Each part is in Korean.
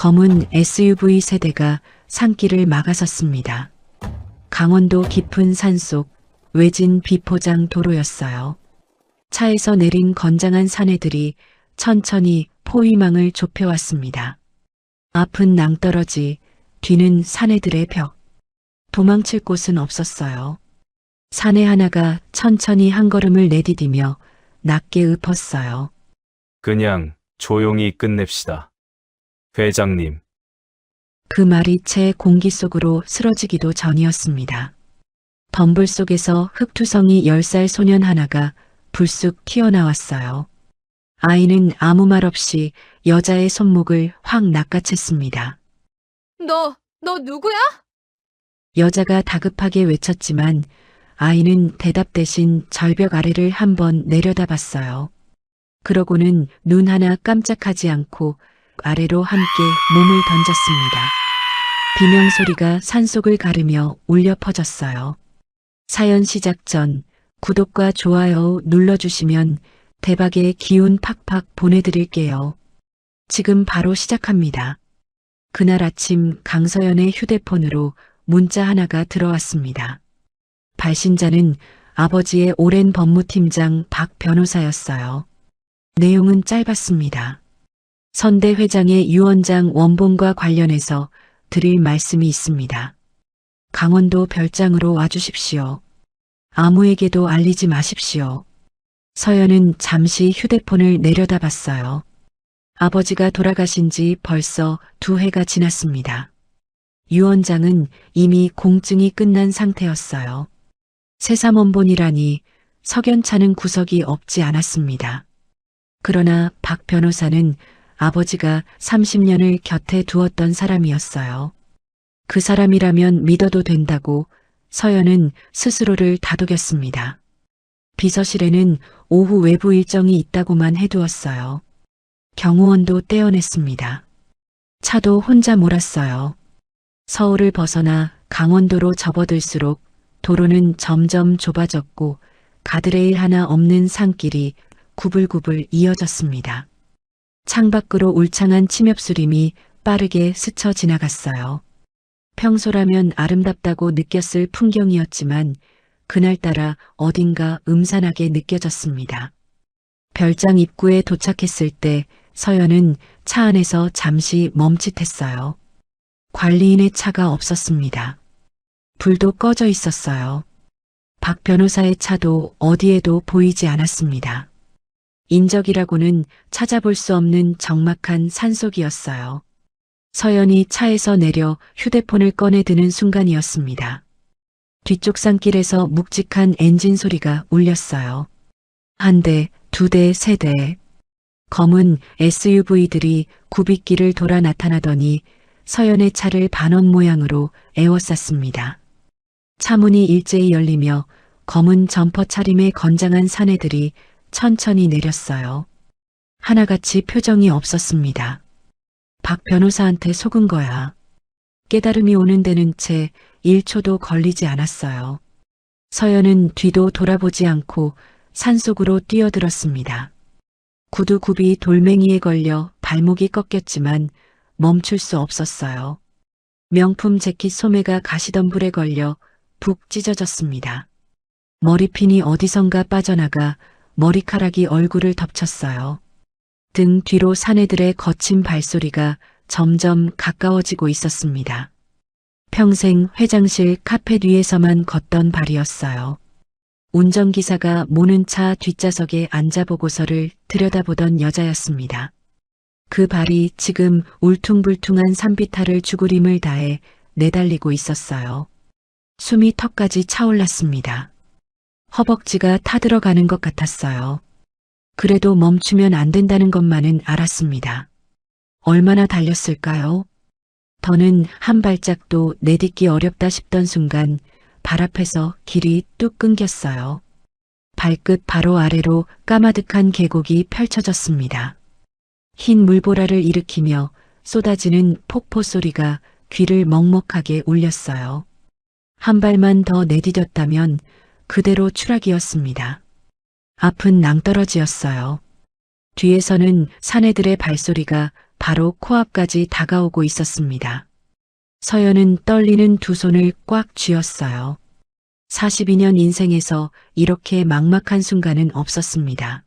검은 SUV 세대가 산길을 막아섰습니다. 강원도 깊은 산속 외진 비포장 도로였어요. 차에서 내린 건장한 사내들이 천천히 포위망을 좁혀왔습니다. 앞은 낭떠러지, 뒤는 사내들의 벽. 도망칠 곳은 없었어요. 사내 하나가 천천히 한 걸음을 내디디며 낮게 읊었어요. 그냥 조용히 끝냅시다. 회장님, 그 말이 채 공기 속으로 스러지기도 전이었습니다. 덤불 속에서 흑투성이 10살 소년 하나가 불쑥 튀어나왔어요. 아이는 아무 말 없이 여자의 손목을 확 낚아챘습니다. 너 누구야? 여자가 다급하게 외쳤지만 아이는 대답 대신 절벽 아래를 한번 내려다봤어요. 그러고는 눈 하나 깜짝하지 않고 아래로 함께 몸을 던졌습니다. 비명소리가 산속을 가르며 울려 퍼졌어요. 사연 시작 전 구독과 좋아요 눌러주시면 대박의 기운 팍팍 보내드릴게요. 지금 바로 시작합니다. 그날 아침 강서연의 휴대폰으로 문자 하나가 들어왔습니다. 발신자는 아버지의 오랜 법무팀장 박 변호사였어요. 내용은 짧았습니다. 선대 회장의 유원장 원본과 관련해서 드릴 말씀이 있습니다. 강원도 별장으로 와주십시오. 아무에게도 알리지 마십시오. 서연은 잠시 휴대폰을 내려다봤어요. 아버지가 돌아가신 지 벌써 2해가 지났습니다. 유원장은 이미 공증이 끝난 상태였어요. 세사원본이라니 석연찮은 구석이 없지 않았습니다. 그러나 박 변호사는 아버지가 30년을 곁에 두었던 사람이었어요. 그 사람이라면 믿어도 된다고 서연은 스스로를 다독였습니다. 비서실에는 오후 외부 일정이 있다고만 해두었어요. 경호원도 떼어냈습니다. 차도 혼자 몰았어요. 서울을 벗어나 강원도로 접어들수록 도로는 점점 좁아졌고 가드레일 하나 없는 산길이 구불구불 이어졌습니다. 창밖으로 울창한 침엽수림이 빠르게 스쳐 지나갔어요. 평소라면 아름답다고 느꼈을 풍경이었지만 그날따라 어딘가 음산하게 느껴졌습니다. 별장 입구에 도착했을 때 서연은 차 안에서 잠시 멈칫했어요. 관리인의 차가 없었습니다. 불도 꺼져 있었어요. 박 변호사의 차도 어디에도 보이지 않았습니다. 인적이라고는 찾아볼 수 없는 적막한 산속이었어요. 서연이 차에서 내려 휴대폰을 꺼내 드는 순간이었습니다. 뒤쪽 산길에서 묵직한 엔진 소리가 울렸어요. 한 대, 2대, 3대. 검은 SUV들이 굽이길을 돌아 나타나더니 서연의 차를 반원 모양으로 에워쌌습니다. 차문이 일제히 열리며 검은 점퍼 차림의 건장한 사내들이 천천히 내렸어요. 하나같이 표정이 없었습니다. 박 변호사한테 속은 거야. 깨달음이 오는 데는 채 1초도 걸리지 않았어요. 서연은 뒤도 돌아보지 않고 산속으로 뛰어들었습니다. 구두굽이 돌멩이에 걸려 발목이 꺾였지만 멈출 수 없었어요. 명품 재킷 소매가 가시덤불에 걸려 푹 찢어졌습니다. 머리핀이 어디선가 빠져나가 머리카락이 얼굴을 덮쳤어요. 등 뒤로 사내들의 거친 발소리가 점점 가까워지고 있었습니다. 평생 회장실 카펫 위에서만 걷던 발이었어요. 운전기사가 모는 차 뒷좌석에 앉아보고서를 들여다보던 여자였습니다. 그 발이 지금 울퉁불퉁한 산비탈을 죽으림을 다해 내달리고 있었어요. 숨이 턱까지 차올랐습니다. 허벅지가 타들어가는 것 같았어요. 그래도 멈추면 안 된다는 것만은 알았습니다. 얼마나 달렸을까요? 더는 한 발짝도 내딛기 어렵다 싶던 순간 발 앞에서 길이 뚝 끊겼어요. 발끝 바로 아래로 까마득한 계곡이 펼쳐졌습니다. 흰 물보라를 일으키며 쏟아지는 폭포 소리가 귀를 먹먹하게 울렸어요. 한 발만 더 내디뎠다면 그대로 추락이었습니다. 앞은 낭떠러지였어요. 뒤에서는 사내들의 발소리가 바로 코앞까지 다가오고 있었습니다. 서연은 떨리는 두 손을 꽉 쥐었어요. 42년 인생에서 이렇게 막막한 순간은 없었습니다.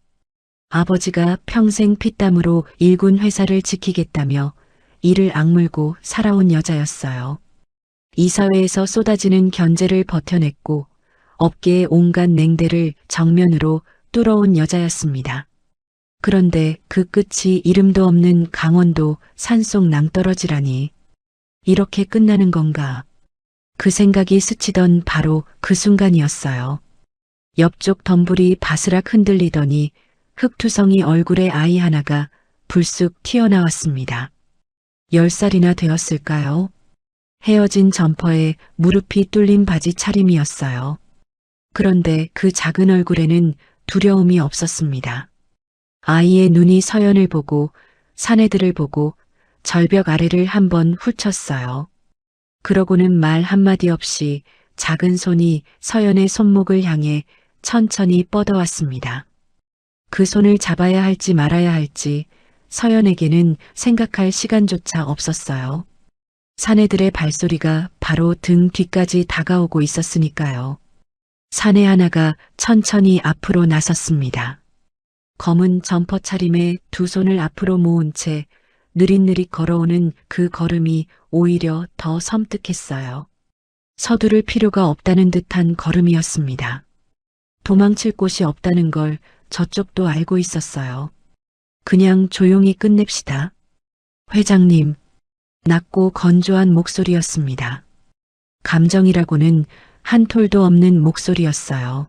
아버지가 평생 피땀으로 일군 회사를 지키겠다며 이를 악물고 살아온 여자였어요. 이 사회에서 쏟아지는 견제를 버텨냈고 업계의 온갖 냉대를 정면으로 뚫어온 여자였습니다. 그런데 그 끝이 이름도 없는 강원도 산속 낭떠러지라니 이렇게 끝나는 건가? 그 생각이 스치던 바로 그 순간이었어요. 옆쪽 덤불이 바스락 흔들리더니 흑투성이 얼굴의 아이 하나가 불쑥 튀어나왔습니다. 10살이나 되었을까요? 헤어진 점퍼에 무릎이 뚫린 바지 차림이었어요. 그런데 그 작은 얼굴에는 두려움이 없었습니다. 아이의 눈이 서연을 보고 사내들을 보고 절벽 아래를 한번 훑었어요. 그러고는 말 한마디 없이 작은 손이 서연의 손목을 향해 천천히 뻗어왔습니다. 그 손을 잡아야 할지 말아야 할지 서연에게는 생각할 시간조차 없었어요. 사내들의 발소리가 바로 등 뒤까지 다가오고 있었으니까요. 사내 하나가 천천히 앞으로 나섰습니다. 검은 점퍼 차림에 두 손을 앞으로 모은 채 느릿느릿 걸어오는 그 걸음이 오히려 더 섬뜩했어요. 서두를 필요가 없다는 듯한 걸음이었습니다. 도망칠 곳이 없다는 걸 저쪽도 알고 있었어요. 그냥 조용히 끝냅시다. 회장님, 낮고 건조한 목소리였습니다. 감정이라고는 한 톨도 없는 목소리였어요.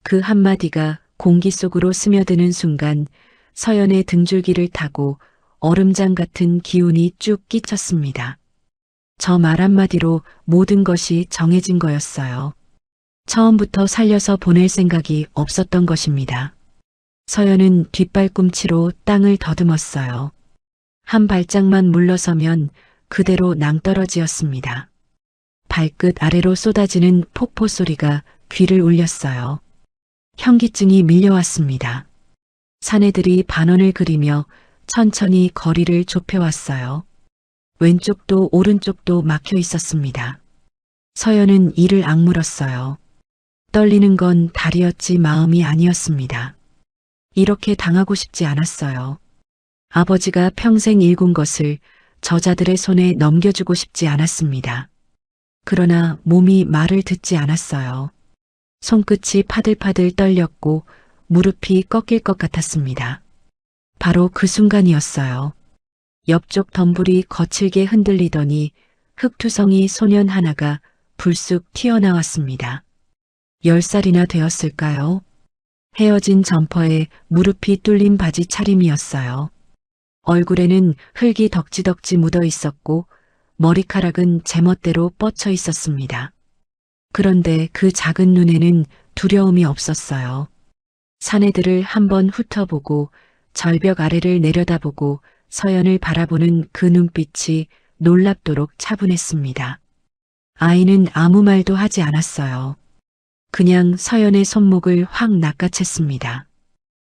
그 한마디가 공기 속으로 스며드는 순간 서연의 등줄기를 타고 얼음장 같은 기운이 쭉 끼쳤습니다. 저 말 한마디로 모든 것이 정해진 거였어요. 처음부터 살려서 보낼 생각이 없었던 것입니다. 서연은 뒷발꿈치로 땅을 더듬었어요. 한 발짝만 물러서면 그대로 낭떠러지였습니다. 발끝 아래로 쏟아지는 폭포 소리가 귀를 울렸어요. 현기증이 밀려왔습니다. 사내들이 반원을 그리며 천천히 거리를 좁혀왔어요. 왼쪽도 오른쪽도 막혀 있었습니다. 서연은 이를 악물었어요. 떨리는 건 다리였지 마음이 아니었습니다. 이렇게 당하고 싶지 않았어요. 아버지가 평생 일군 것을 저자들의 손에 넘겨주고 싶지 않았습니다. 그러나 몸이 말을 듣지 않았어요. 손끝이 파들파들 떨렸고 무릎이 꺾일 것 같았습니다. 바로 그 순간이었어요. 옆쪽 덤불이 거칠게 흔들리더니 흑투성이 소년 하나가 불쑥 튀어나왔습니다. 10살이나 되었을까요? 헤어진 점퍼에 무릎이 뚫린 바지 차림이었어요. 얼굴에는 흙이 덕지덕지 묻어 있었고 머리카락은 제멋대로 뻗쳐 있었습니다. 그런데 그 작은 눈에는 두려움이 없었어요. 사내들을 한번 훑어보고 절벽 아래를 내려다보고 서연을 바라보는 그 눈빛이 놀랍도록 차분했습니다. 아이는 아무 말도 하지 않았어요. 그냥 서연의 손목을 확 낚아챘습니다.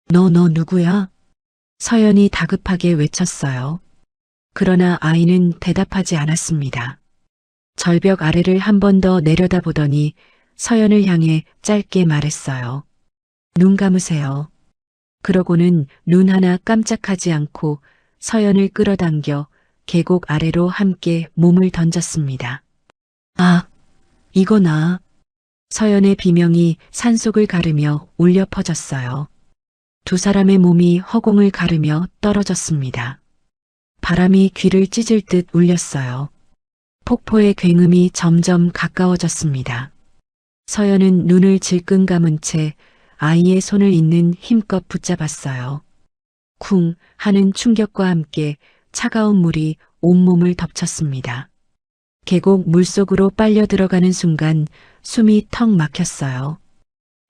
너 누구야? 서연이 다급하게 외쳤어요. 그러나 아이는 대답하지 않았습니다. 절벽 아래를 한 번 더 내려다보더니 서연을 향해 짧게 말했어요. 눈 감으세요. 그러고는 눈 하나 깜짝하지 않고 서연을 끌어당겨 계곡 아래로 함께 몸을 던졌습니다. 아, 이거나. 서연의 비명이 산속을 가르며 울려 퍼졌어요. 두 사람의 몸이 허공을 가르며 떨어졌습니다. 바람이 귀를 찢을 듯 울렸어요. 폭포의 굉음이 점점 가까워졌습니다. 서연은 눈을 질끈 감은 채 아이의 손을 잇는 힘껏 붙잡았어요. 쿵 하는 충격과 함께 차가운 물이 온몸을 덮쳤습니다. 계곡 물속으로 빨려 들어가는 순간 숨이 턱 막혔어요.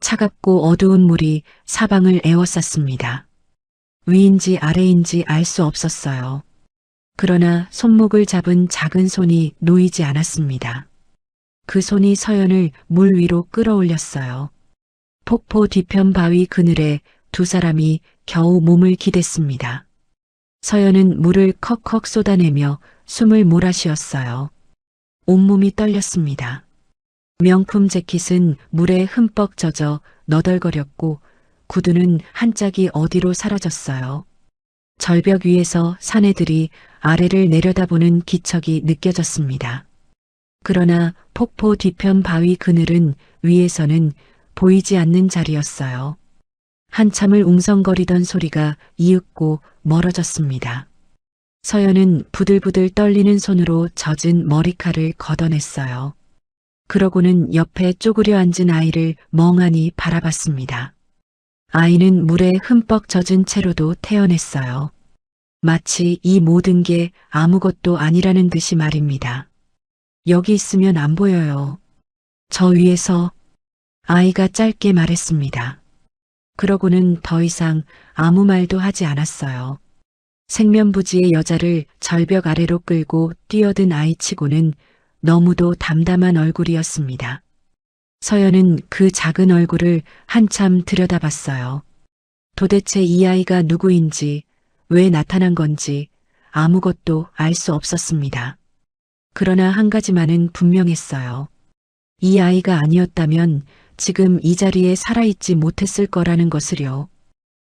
차갑고 어두운 물이 사방을 에워쌌습니다. 위인지 아래인지 알 수 없었어요. 그러나 손목을 잡은 작은 손이 놓이지 않았습니다. 그 손이 서연을 물 위로 끌어올렸어요. 폭포 뒤편 바위 그늘에 두 사람이 겨우 몸을 기댔습니다. 서연은 물을 컥컥 쏟아내며 숨을 몰아쉬었어요. 온몸이 떨렸습니다. 명품 재킷은 물에 흠뻑 젖어 너덜거렸고 구두는 한 짝이 어디로 사라졌어요. 절벽 위에서 사내들이 아래를 내려다보는 기척이 느껴졌습니다. 그러나 폭포 뒤편 바위 그늘은 위에서는 보이지 않는 자리였어요. 한참을 웅성거리던 소리가 이윽고 멀어졌습니다. 서연은 부들부들 떨리는 손으로 젖은 머리칼을 걷어냈어요. 그러고는 옆에 쪼그려 앉은 아이를 멍하니 바라봤습니다. 아이는 물에 흠뻑 젖은 채로도 태어났어요. 마치 이 모든 게 아무것도 아니라는 듯이 말입니다. 여기 있으면 안 보여요. 저 위에서 아이가 짧게 말했습니다. 그러고는 더 이상 아무 말도 하지 않았어요. 생면부지의 여자를 절벽 아래로 끌고 뛰어든 아이치고는 너무도 담담한 얼굴이었습니다. 서연은 그 작은 얼굴을 한참 들여다봤어요. 도대체 이 아이가 누구인지, 왜 나타난 건지 아무것도 알 수 없었습니다. 그러나 한 가지만은 분명했어요. 이 아이가 아니었다면 지금 이 자리에 살아있지 못했을 거라는 것을요.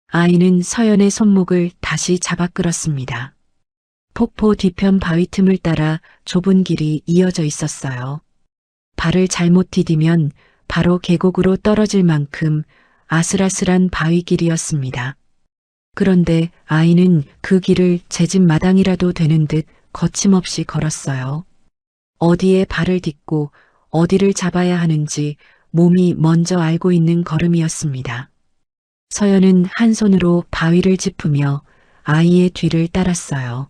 아이는 서연의 손목을 다시 잡아 끌었습니다. 폭포 뒤편 바위 틈을 따라 좁은 길이 이어져 있었어요. 발을 잘못 디디면 바로 계곡으로 떨어질 만큼 아슬아슬한 바위길이었습니다. 그런데 아이는 그 길을 제 집 마당이라도 되는 듯 거침없이 걸었어요. 어디에 발을 딛고 어디를 잡아야 하는지 몸이 먼저 알고 있는 걸음이었습니다. 서연은 한 손으로 바위를 짚으며 아이의 뒤를 따랐어요.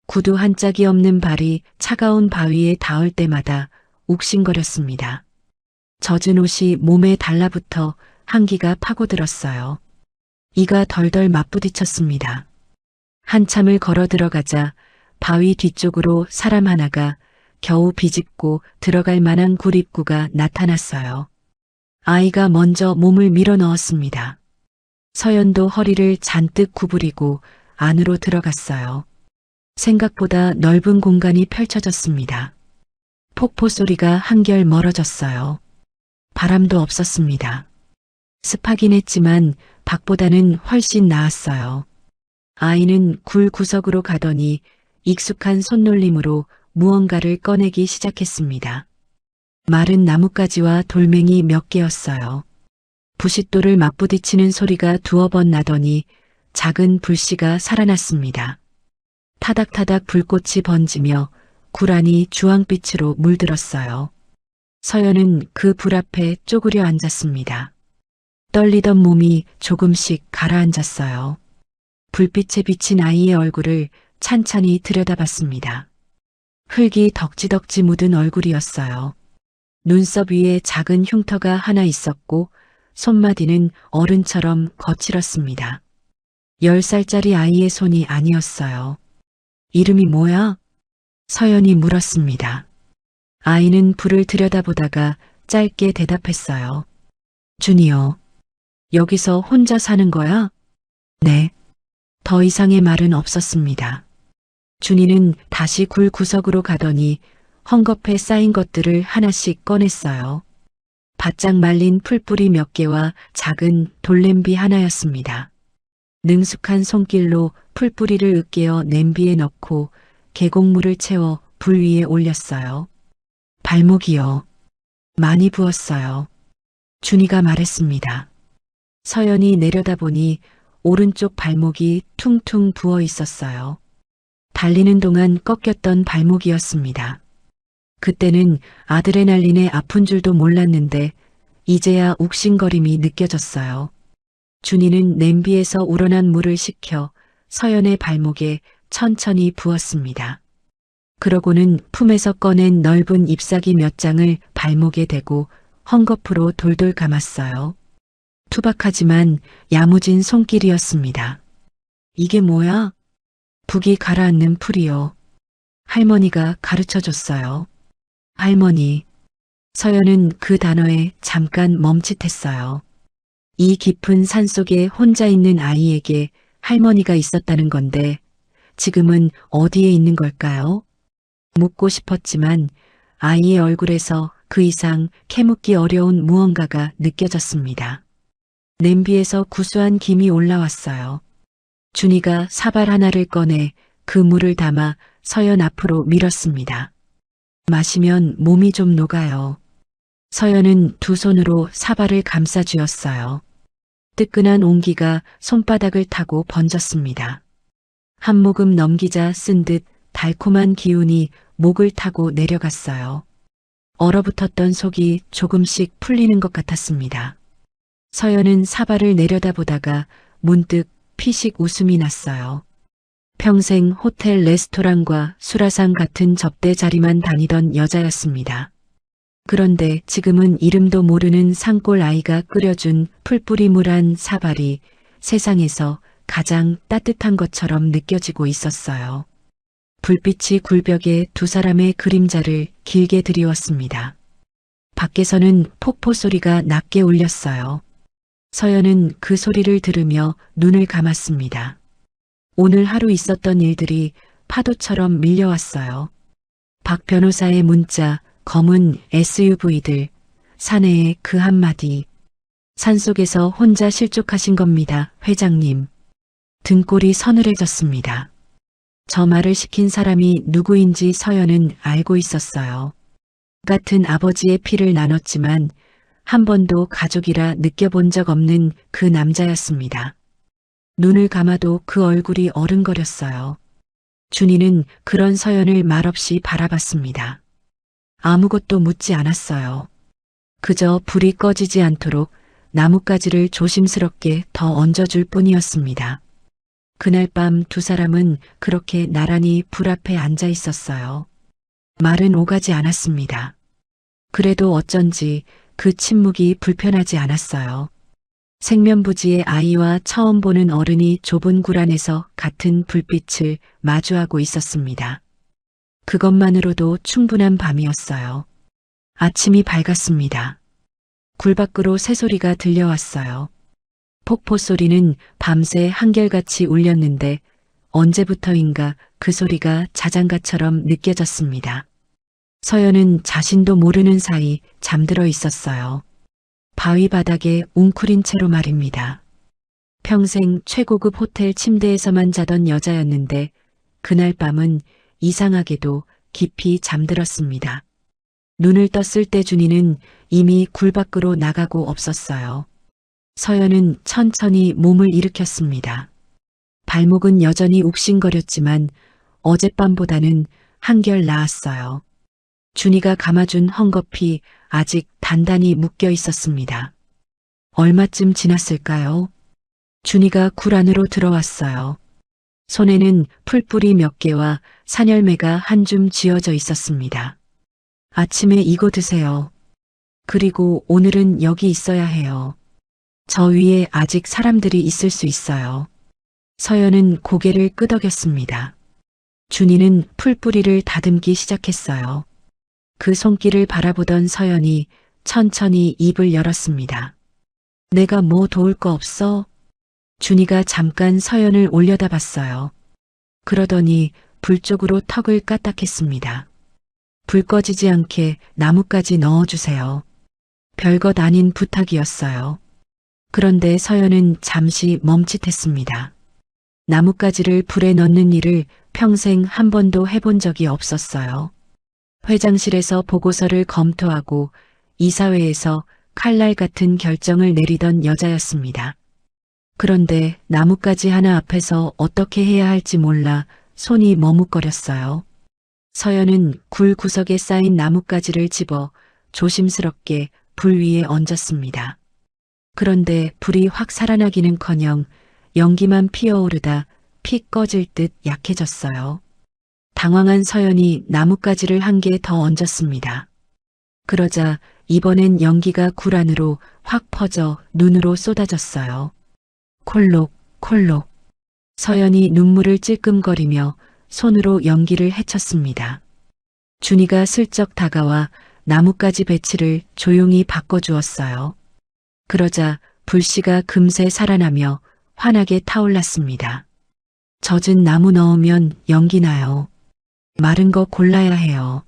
구두 한 짝이 없는 발이 차가운 바위에 닿을 때마다 욱신거렸습니다. 젖은 옷이 몸에 달라붙어 한기가 파고들었어요. 이가 덜덜 맞부딪혔습니다. 한참을 걸어 들어가자 바위 뒤쪽으로 사람 하나가 겨우 비집고 들어갈 만한 굴입구가 나타났어요. 아이가 먼저 몸을 밀어 넣었습니다. 서연도 허리를 잔뜩 구부리고 안으로 들어갔어요. 생각보다 넓은 공간이 펼쳐졌습니다. 폭포 소리가 한결 멀어졌어요. 바람도 없었습니다. 습하긴 했지만 밖보다는 훨씬 나았어요. 아이는 굴 구석으로 가더니 익숙한 손놀림으로 무언가를 꺼내기 시작했습니다. 마른 나뭇가지와 돌멩이 몇 개였어요. 부싯돌을 맞부딪히는 소리가 두어 번 나더니 작은 불씨가 살아났습니다. 타닥타닥 불꽃이 번지며 굴 안이 주황빛으로 물들었어요. 서연은 그 불 앞에 쪼그려 앉았습니다. 떨리던 몸이 조금씩 가라앉았어요. 불빛에 비친 아이의 얼굴을 찬찬히 들여다봤습니다. 흙이 덕지덕지 묻은 얼굴이었어요. 눈썹 위에 작은 흉터가 하나 있었고 손마디는 어른처럼 거칠었습니다. 10살짜리 아이의 손이 아니었어요. 이름이 뭐야? 서연이 물었습니다. 아이는 불을 들여다보다가 짧게 대답했어요. 준이요. 여기서 혼자 사는 거야? 네. 더 이상의 말은 없었습니다. 준이는 다시 굴 구석으로 가더니 헝겊에 쌓인 것들을 하나씩 꺼냈어요. 바짝 말린 풀뿌리 몇 개와 작은 돌냄비 하나였습니다. 능숙한 손길로 풀뿌리를 으깨어 냄비에 넣고 계곡물을 채워 불 위에 올렸어요. 발목이요. 많이 부었어요. 준이가 말했습니다. 서연이 내려다보니 오른쪽 발목이 퉁퉁 부어 있었어요. 달리는 동안 꺾였던 발목이었습니다. 그때는 아드레날린에 아픈 줄도 몰랐는데 이제야 욱신거림이 느껴졌어요. 준이는 냄비에서 우러난 물을 식혀 서연의 발목에 천천히 부었습니다. 그러고는 품에서 꺼낸 넓은 잎사귀 몇 장을 발목에 대고 헝겊으로 돌돌 감았어요. 투박하지만 야무진 손길이었습니다. 이게 뭐야? 북이 가라앉는 풀이요. 할머니가 가르쳐줬어요. 할머니. 서연은 그 단어에 잠깐 멈칫했어요. 이 깊은 산속에 혼자 있는 아이에게 할머니가 있었다는 건데 지금은 어디에 있는 걸까요? 묻고 싶었지만 아이의 얼굴에서 그 이상 캐묻기 어려운 무언가가 느껴졌습니다. 냄비에서 구수한 김이 올라왔어요. 준이가 사발 하나를 꺼내 그 물을 담아 서연 앞으로 밀었습니다. 마시면 몸이 좀 녹아요. 서연은 두 손으로 사발을 감싸쥐었어요. 뜨끈한 온기가 손바닥을 타고 번졌습니다. 한 모금 넘기자 쓴 듯 달콤한 기운이 목을 타고 내려갔어요. 얼어붙었던 속이 조금씩 풀리는 것 같았습니다. 서연은 사발을 내려다보다가 문득 피식 웃음이 났어요. 평생 호텔 레스토랑과 수라상 같은 접대 자리만 다니던 여자였습니다. 그런데 지금은 이름도 모르는 산골 아이가 끓여준 풀뿌리물한 사발이 세상에서 가장 따뜻한 것처럼 느껴지고 있었어요. 불빛이 굴벽에 두 사람의 그림자를 길게 드리웠습니다. 밖에서는 폭포 소리가 낮게 울렸어요. 서연은 그 소리를 들으며 눈을 감았습니다. 오늘 하루 있었던 일들이 파도처럼 밀려왔어요. 박 변호사의 문자, 검은 SUV들, 사내의 그 한마디. 산속에서 혼자 실족하신 겁니다, 회장님. 등골이 서늘해졌습니다. 저 말을 시킨 사람이 누구인지 서연은 알고 있었어요. 같은 아버지의 피를 나눴지만 한 번도 가족이라 느껴본 적 없는 그 남자였습니다. 눈을 감아도 그 얼굴이 어른거렸어요. 준이는 그런 서연을 말없이 바라봤습니다. 아무것도 묻지 않았어요. 그저 불이 꺼지지 않도록 나뭇가지를 조심스럽게 더 얹어줄 뿐이었습니다. 그날 밤 두 사람은 그렇게 나란히 불 앞에 앉아 있었어요. 말은 오가지 않았습니다. 그래도 어쩐지 그 침묵이 불편하지 않았어요. 생면부지의 아이와 처음 보는 어른이 좁은 굴 안에서 같은 불빛을 마주하고 있었습니다. 그것만으로도 충분한 밤이었어요. 아침이 밝았습니다. 굴 밖으로 새소리가 들려왔어요. 폭포 소리는 밤새 한결같이 울렸는데 언제부터인가 그 소리가 자장가처럼 느껴졌습니다. 서연은 자신도 모르는 사이 잠들어 있었어요. 바위 바닥에 웅크린 채로 말입니다. 평생 최고급 호텔 침대에서만 자던 여자였는데 그날 밤은 이상하게도 깊이 잠들었습니다. 눈을 떴을 때 준이는 이미 굴 밖으로 나가고 없었어요. 서연은 천천히 몸을 일으켰습니다. 발목은 여전히 욱신거렸지만 어젯밤보다는 한결 나았어요. 준이가 감아준 헝겊이 아직 단단히 묶여 있었습니다. 얼마쯤 지났을까요? 준이가 굴 안으로 들어왔어요. 손에는 풀뿌리 몇 개와 산열매가 한 줌 쥐어져 있었습니다. 아침에 이거 드세요. 그리고 오늘은 여기 있어야 해요. 저 위에 아직 사람들이 있을 수 있어요. 서연은 고개를 끄덕였습니다. 준이는 풀뿌리를 다듬기 시작했어요. 그 손길을 바라보던 서연이 천천히 입을 열었습니다. 내가 뭐 도울 거 없어? 준이가 잠깐 서연을 올려다봤어요. 그러더니 불 쪽으로 턱을 까딱했습니다. 불 꺼지지 않게 나뭇가지 넣어주세요. 별것 아닌 부탁이었어요. 그런데 서연은 잠시 멈칫했습니다. 나뭇가지를 불에 넣는 일을 평생 한 번도 해본 적이 없었어요. 회장실에서 보고서를 검토하고 이사회에서 칼날 같은 결정을 내리던 여자였습니다. 그런데 나뭇가지 하나 앞에서 어떻게 해야 할지 몰라 손이 머뭇거렸어요. 서연은 굴 구석에 쌓인 나뭇가지를 집어 조심스럽게 불 위에 얹었습니다. 그런데 불이 확 살아나기는커녕 연기만 피어오르다 픽 꺼질 듯 약해졌어요. 당황한 서연이 나뭇가지를 한 개 더 얹었습니다. 그러자 이번엔 연기가 굴 안으로 확 퍼져 눈으로 쏟아졌어요. 콜록, 콜록. 서연이 눈물을 찔끔거리며 손으로 연기를 헤쳤습니다. 준이가 슬쩍 다가와 나뭇가지 배치를 조용히 바꿔주었어요. 그러자 불씨가 금세 살아나며 환하게 타올랐습니다. 젖은 나무 넣으면 연기 나요. 마른 거 골라야 해요.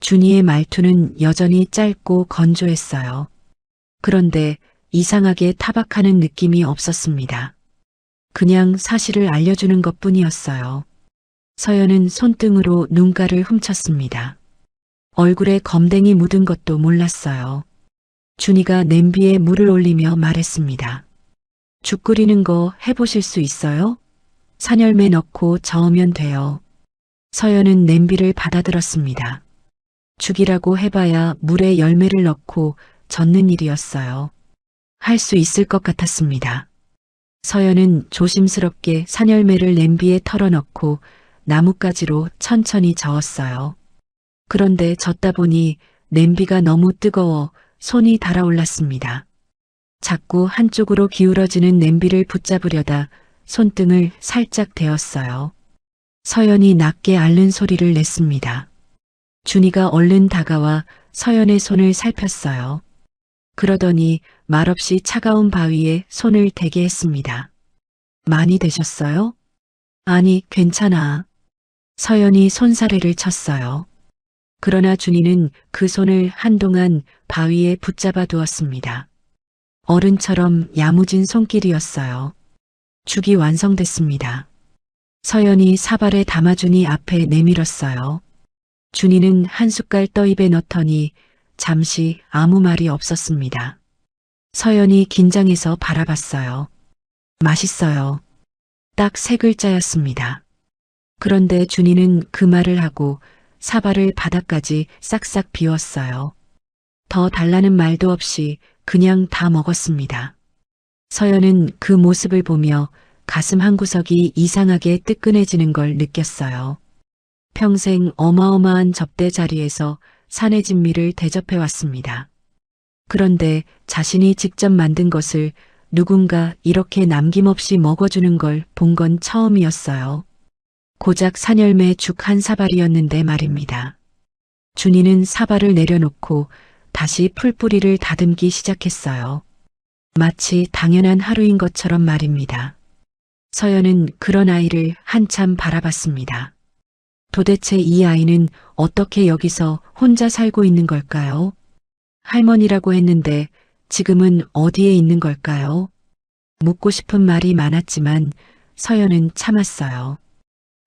준이의 말투는 여전히 짧고 건조했어요. 그런데 이상하게 타박하는 느낌이 없었습니다. 그냥 사실을 알려주는 것 뿐이었어요. 서연은 손등으로 눈가를 훔쳤습니다. 얼굴에 검댕이 묻은 것도 몰랐어요. 준이가 냄비에 물을 올리며 말했습니다. 죽 끓이는 거 해보실 수 있어요? 산열매 넣고 저으면 돼요. 서연은 냄비를 받아들었습니다. 죽이라고 해봐야 물에 열매를 넣고 젓는 일이었어요. 할 수 있을 것 같았습니다. 서연은 조심스럽게 산열매를 냄비에 털어넣고 나뭇가지로 천천히 저었어요. 그런데 젓다 보니 냄비가 너무 뜨거워 손이 달아올랐습니다. 자꾸 한쪽으로 기울어지는 냄비를 붙잡으려다 손등을 살짝 데었어요. 서연이 낮게 앓는 소리를 냈습니다. 준이가 얼른 다가와 서연의 손을 살폈어요. 그러더니 말없이 차가운 바위에 손을 대게 했습니다. 많이 되셨어요? 아니, 괜찮아. 서연이 손사래를 쳤어요. 그러나 준이는 그 손을 한동안 바위에 붙잡아 두었습니다. 어른처럼 야무진 손길이었어요. 죽이 완성됐습니다. 서연이 사발에 담아 준이 앞에 내밀었어요. 준이는 한 숟갈 떠입에 넣더니 잠시 아무 말이 없었습니다. 서연이 긴장해서 바라봤어요. 맛있어요. 딱 3글자였습니다. 그런데 준이는 그 말을 하고 사발을 바닥까지 싹싹 비웠어요. 더 달라는 말도 없이 그냥 다 먹었습니다. 서연은 그 모습을 보며 가슴 한구석이 이상하게 뜨끈해지는 걸 느꼈어요. 평생 어마어마한 접대 자리에서 산의 진미를 대접해 왔습니다. 그런데 자신이 직접 만든 것을 누군가 이렇게 남김없이 먹어주는 걸 본 건 처음이었어요. 고작 산열매 죽 한 사발이었는데 말입니다. 준이는 사발을 내려놓고 다시 풀뿌리를 다듬기 시작했어요. 마치 당연한 하루인 것처럼 말입니다. 서연은 그런 아이를 한참 바라봤습니다. 도대체 이 아이는 어떻게 여기서 혼자 살고 있는 걸까요? 할머니라고 했는데 지금은 어디에 있는 걸까요? 묻고 싶은 말이 많았지만 서연은 참았어요.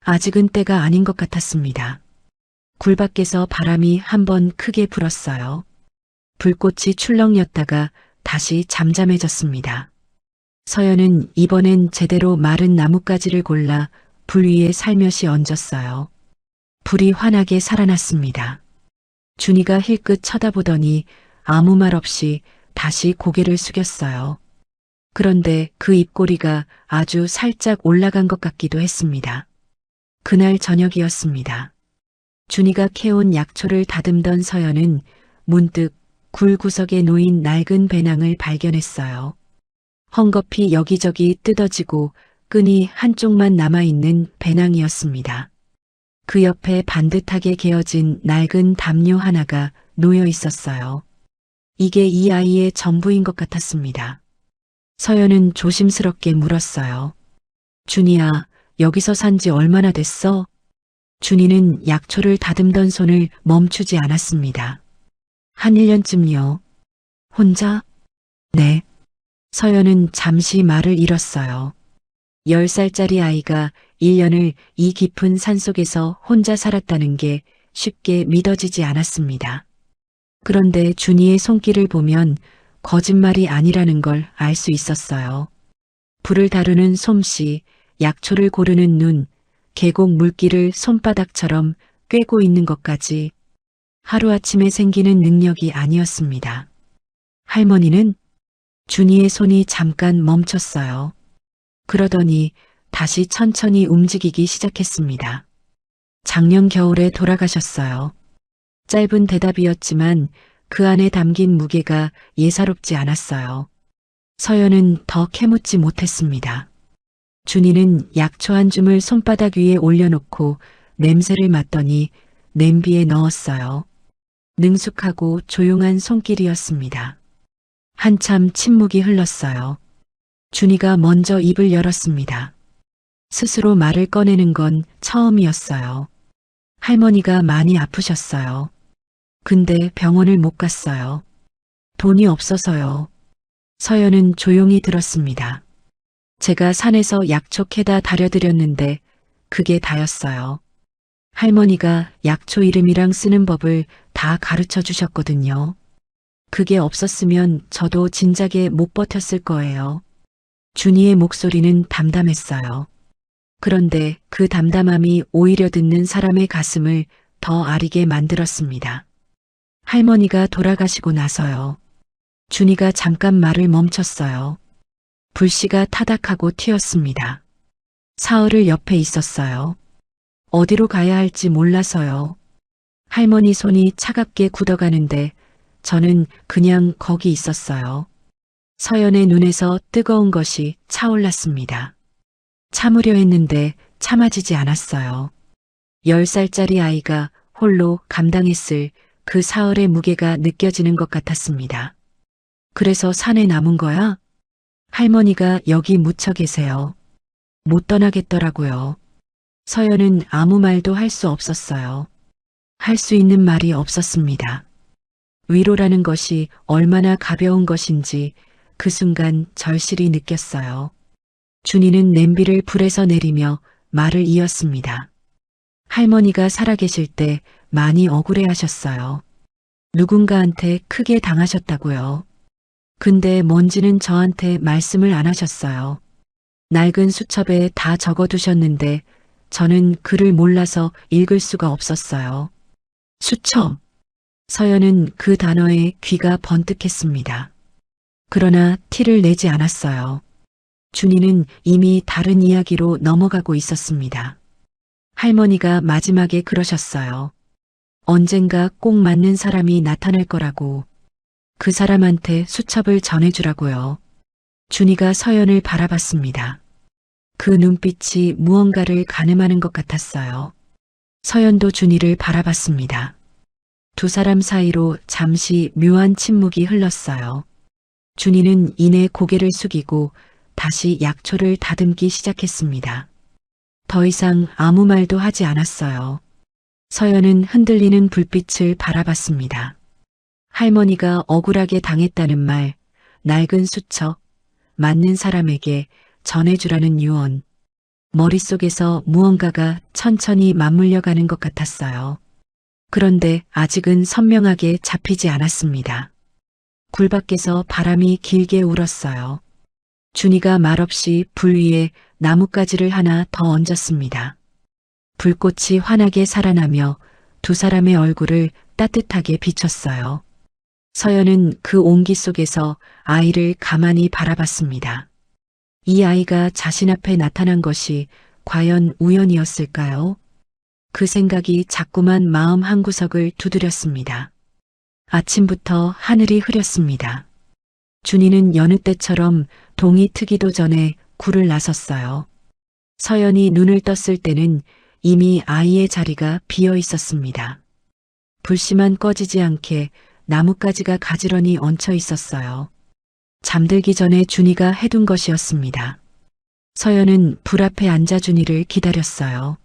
아직은 때가 아닌 것 같았습니다. 굴 밖에서 바람이 한번 크게 불었어요. 불꽃이 출렁였다가 다시 잠잠해졌습니다. 서연은 이번엔 제대로 마른 나뭇가지를 골라 불 위에 살며시 얹었어요. 불이 환하게 살아났습니다. 준이가 힐끗 쳐다보더니 아무 말 없이 다시 고개를 숙였어요. 그런데 그 입꼬리가 아주 살짝 올라간 것 같기도 했습니다. 그날 저녁이었습니다. 준이가 캐온 약초를 다듬던 서연은 문득 굴 구석에 놓인 낡은 배낭을 발견했어요. 헝겊이 여기저기 뜯어지고 끈이 한쪽만 남아있는 배낭이었습니다. 그 옆에 반듯하게 개어진 낡은 담요 하나가 놓여 있었어요. 이게 이 아이의 전부인 것 같았습니다. 서연은 조심스럽게 물었어요. 준이야, 여기서 산 지 얼마나 됐어? 준이는 약초를 다듬던 손을 멈추지 않았습니다. 한 1년쯤요. 혼자? 네. 서연은 잠시 말을 잃었어요. 10살짜리 아이가 1년을 이 깊은 산속에서 혼자 살았다는 게 쉽게 믿어지지 않았습니다. 그런데 준이의 손길을 보면 거짓말이 아니라는 걸 알 수 있었어요. 불을 다루는 솜씨, 약초를 고르는 눈, 계곡 물기를 손바닥처럼 꿰고 있는 것까지 하루아침에 생기는 능력이 아니었습니다. 할머니는? 준이의 손이 잠깐 멈췄어요. 그러더니 다시 천천히 움직이기 시작했습니다. 작년 겨울에 돌아가셨어요. 짧은 대답이었지만 그 안에 담긴 무게가 예사롭지 않았어요. 서연은 더 캐묻지 못했습니다. 준이는 약초 한 줌을 손바닥 위에 올려놓고 냄새를 맡더니 냄비에 넣었어요. 능숙하고 조용한 손길이었습니다. 한참 침묵이 흘렀어요. 준이가 먼저 입을 열었습니다. 스스로 말을 꺼내는 건 처음이었어요. 할머니가 많이 아프셨어요. 근데 병원을 못 갔어요. 돈이 없어서요. 서연은 조용히 들었습니다. 제가 산에서 약초 캐다 다려드렸는데 그게 다였어요. 할머니가 약초 이름이랑 쓰는 법을 다 가르쳐 주셨거든요. 그게 없었으면 저도 진작에 못 버텼을 거예요. 준이의 목소리는 담담했어요. 그런데 그 담담함이 오히려 듣는 사람의 가슴을 더 아리게 만들었습니다. 할머니가 돌아가시고 나서요. 준이가 잠깐 말을 멈췄어요. 불씨가 타닥하고 튀었습니다. 사흘을 옆에 있었어요. 어디로 가야 할지 몰라서요. 할머니 손이 차갑게 굳어가는데 저는 그냥 거기 있었어요. 서연의 눈에서 뜨거운 것이 차올랐습니다. 참으려 했는데 참아지지 않았어요. 10살짜리 아이가 홀로 감당했을 그 사흘의 무게가 느껴지는 것 같았습니다. 그래서 산에 남은 거야? 할머니가 여기 묻혀 계세요. 못 떠나겠더라고요. 서연은 아무 말도 할 수 없었어요. 할 수 있는 말이 없었습니다. 위로라는 것이 얼마나 가벼운 것인지 그 순간 절실히 느꼈어요. 준이는 냄비를 불에서 내리며 말을 이었습니다. 할머니가 살아계실 때 많이 억울해 하셨어요. 누군가한테 크게 당하셨다고요. 근데 뭔지는 저한테 말씀을 안 하셨어요. 낡은 수첩에 다 적어두셨는데 저는 글을 몰라서 읽을 수가 없었어요. 수첩. 서연은 그 단어에 귀가 번뜩했습니다. 그러나 티를 내지 않았어요. 준이는 이미 다른 이야기로 넘어가고 있었습니다. 할머니가 마지막에 그러셨어요. 언젠가 꼭 맞는 사람이 나타날 거라고. 그 사람한테 수첩을 전해주라고요. 준이가 서연을 바라봤습니다. 그 눈빛이 무언가를 가늠하는 것 같았어요. 서연도 준이를 바라봤습니다. 두 사람 사이로 잠시 묘한 침묵이 흘렀어요. 준이는 이내 고개를 숙이고 다시 약초를 다듬기 시작했습니다. 더 이상 아무 말도 하지 않았어요. 서연은 흔들리는 불빛을 바라봤습니다. 할머니가 억울하게 당했다는 말, 낡은 수첩, 맞는 사람에게 전해주라는 유언. 머릿속에서 무언가가 천천히 맞물려가는 것 같았어요. 그런데 아직은 선명하게 잡히지 않았습니다. 굴 밖에서 바람이 길게 울었어요. 준이가 말없이 불 위에 나뭇가지를 하나 더 얹었습니다. 불꽃이 환하게 살아나며 두 사람의 얼굴을 따뜻하게 비췄어요. 서연은 그 온기 속에서 아이를 가만히 바라봤습니다. 이 아이가 자신 앞에 나타난 것이 과연 우연이었을까요? 그 생각이 자꾸만 마음 한구석을 두드렸습니다. 아침부터 하늘이 흐렸습니다. 준이는 여느 때처럼 동이 트기도 전에 굴을 나섰어요. 서연이 눈을 떴을 때는 이미 아이의 자리가 비어 있었습니다. 불씨만 꺼지지 않게 나뭇가지가 가지런히 얹혀 있었어요. 잠들기 전에 준이가 해둔 것이었습니다. 서연은 불 앞에 앉아 준이를 기다렸어요.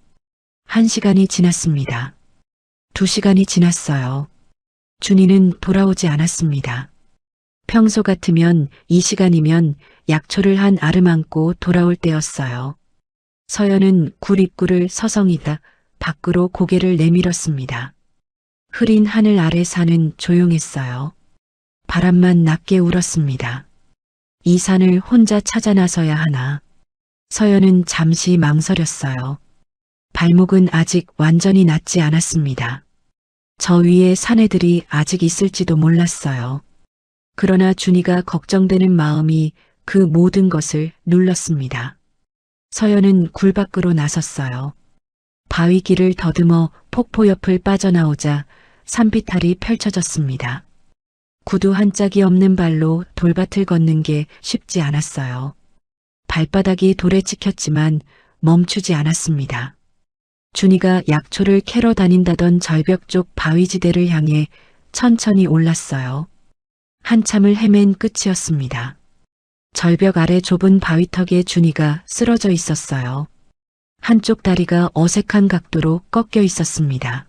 1시간이 지났습니다. 2시간이 지났어요. 준이는 돌아오지 않았습니다. 평소 같으면 이 시간이면 약초를 한 알을 안고 돌아올 때였어요. 서연은 굴 입구를 서성이다 밖으로 고개를 내밀었습니다. 흐린 하늘 아래 산은 조용했어요. 바람만 낮게 울었습니다. 이 산을 혼자 찾아 나서야 하나. 서연은 잠시 망설였어요. 발목은 아직 완전히 낫지 않았습니다. 저 위에 사내들이 아직 있을지도 몰랐어요. 그러나 준이가 걱정되는 마음이 그 모든 것을 눌렀습니다. 서연은 굴 밖으로 나섰어요. 바위 길을 더듬어 폭포 옆을 빠져나오자 산비탈이 펼쳐졌습니다. 구두 한 짝이 없는 발로 돌밭을 걷는 게 쉽지 않았어요. 발바닥이 돌에 찍혔지만 멈추지 않았습니다. 준이가 약초를 캐러 다닌다던 절벽 쪽 바위지대를 향해 천천히 올랐어요. 한참을 헤맨 끝이었습니다. 절벽 아래 좁은 바위턱에 준이가 쓰러져 있었어요. 한쪽 다리가 어색한 각도로 꺾여 있었습니다.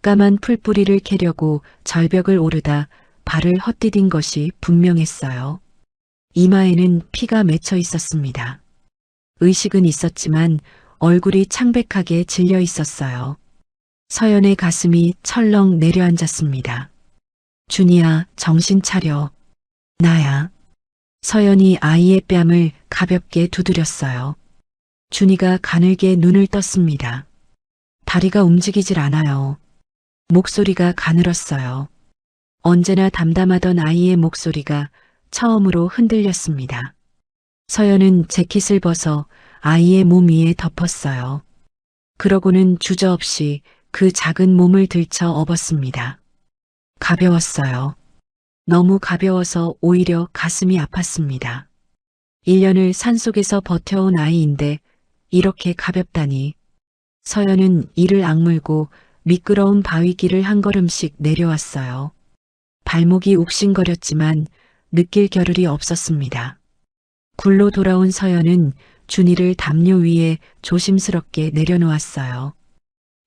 까만 풀뿌리를 캐려고 절벽을 오르다 발을 헛디딘 것이 분명했어요. 이마에는 피가 맺혀 있었습니다. 의식은 있었지만 얼굴이 창백하게 질려 있었어요. 서연의 가슴이 철렁 내려앉았습니다. 준이야, 정신 차려. 나야. 서연이 아이의 뺨을 가볍게 두드렸어요. 준이가 가늘게 눈을 떴습니다. 다리가 움직이질 않아요. 목소리가 가늘었어요. 언제나 담담하던 아이의 목소리가 처음으로 흔들렸습니다. 서연은 재킷을 벗어 아이의 몸 위에 덮었어요. 그러고는 주저없이 그 작은 몸을 들쳐 업었습니다. 가벼웠어요. 너무 가벼워서 오히려 가슴이 아팠습니다. 1년을 산속에서 버텨온 아이인데 이렇게 가볍다니. 서연은 이를 악물고 미끄러운 바위길을 한 걸음씩 내려왔어요. 발목이 욱신거렸지만 느낄 겨를이 없었습니다. 굴로 돌아온 서연은 준이를 담요 위에 조심스럽게 내려놓았어요.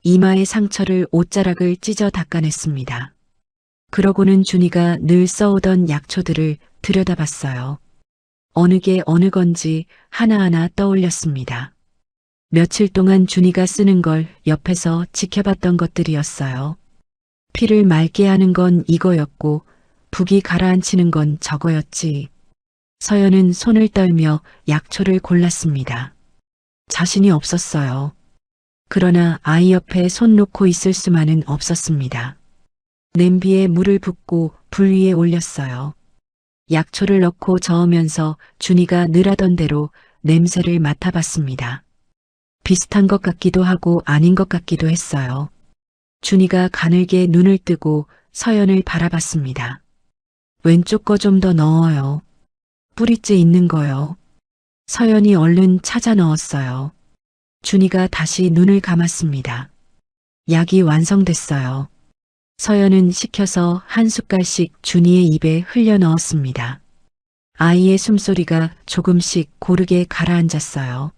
이마의 상처를 옷자락을 찢어 닦아냈습니다. 그러고는 준이가 늘 써오던 약초들을 들여다봤어요. 어느 게 어느 건지 하나하나 떠올렸습니다. 며칠 동안 준이가 쓰는 걸 옆에서 지켜봤던 것들이었어요. 피를 맑게 하는 건 이거였고 북이 가라앉히는 건 저거였지. 서연은 손을 떨며 약초를 골랐습니다. 자신이 없었어요. 그러나 아이 옆에 손 놓고 있을 수만은 없었습니다. 냄비에 물을 붓고 불 위에 올렸어요. 약초를 넣고 저으면서 준이가 늘 하던 대로 냄새를 맡아봤습니다. 비슷한 것 같기도 하고 아닌 것 같기도 했어요. 준이가 가늘게 눈을 뜨고 서연을 바라봤습니다. 왼쪽 거 좀 더 넣어요. 뿌리째 있는 거요. 서연이 얼른 찾아 넣었어요. 준이가 다시 눈을 감았습니다. 약이 완성됐어요. 서연은 식혀서 한 숟갈씩 준이의 입에 흘려 넣었습니다. 아이의 숨소리가 조금씩 고르게 가라앉았어요.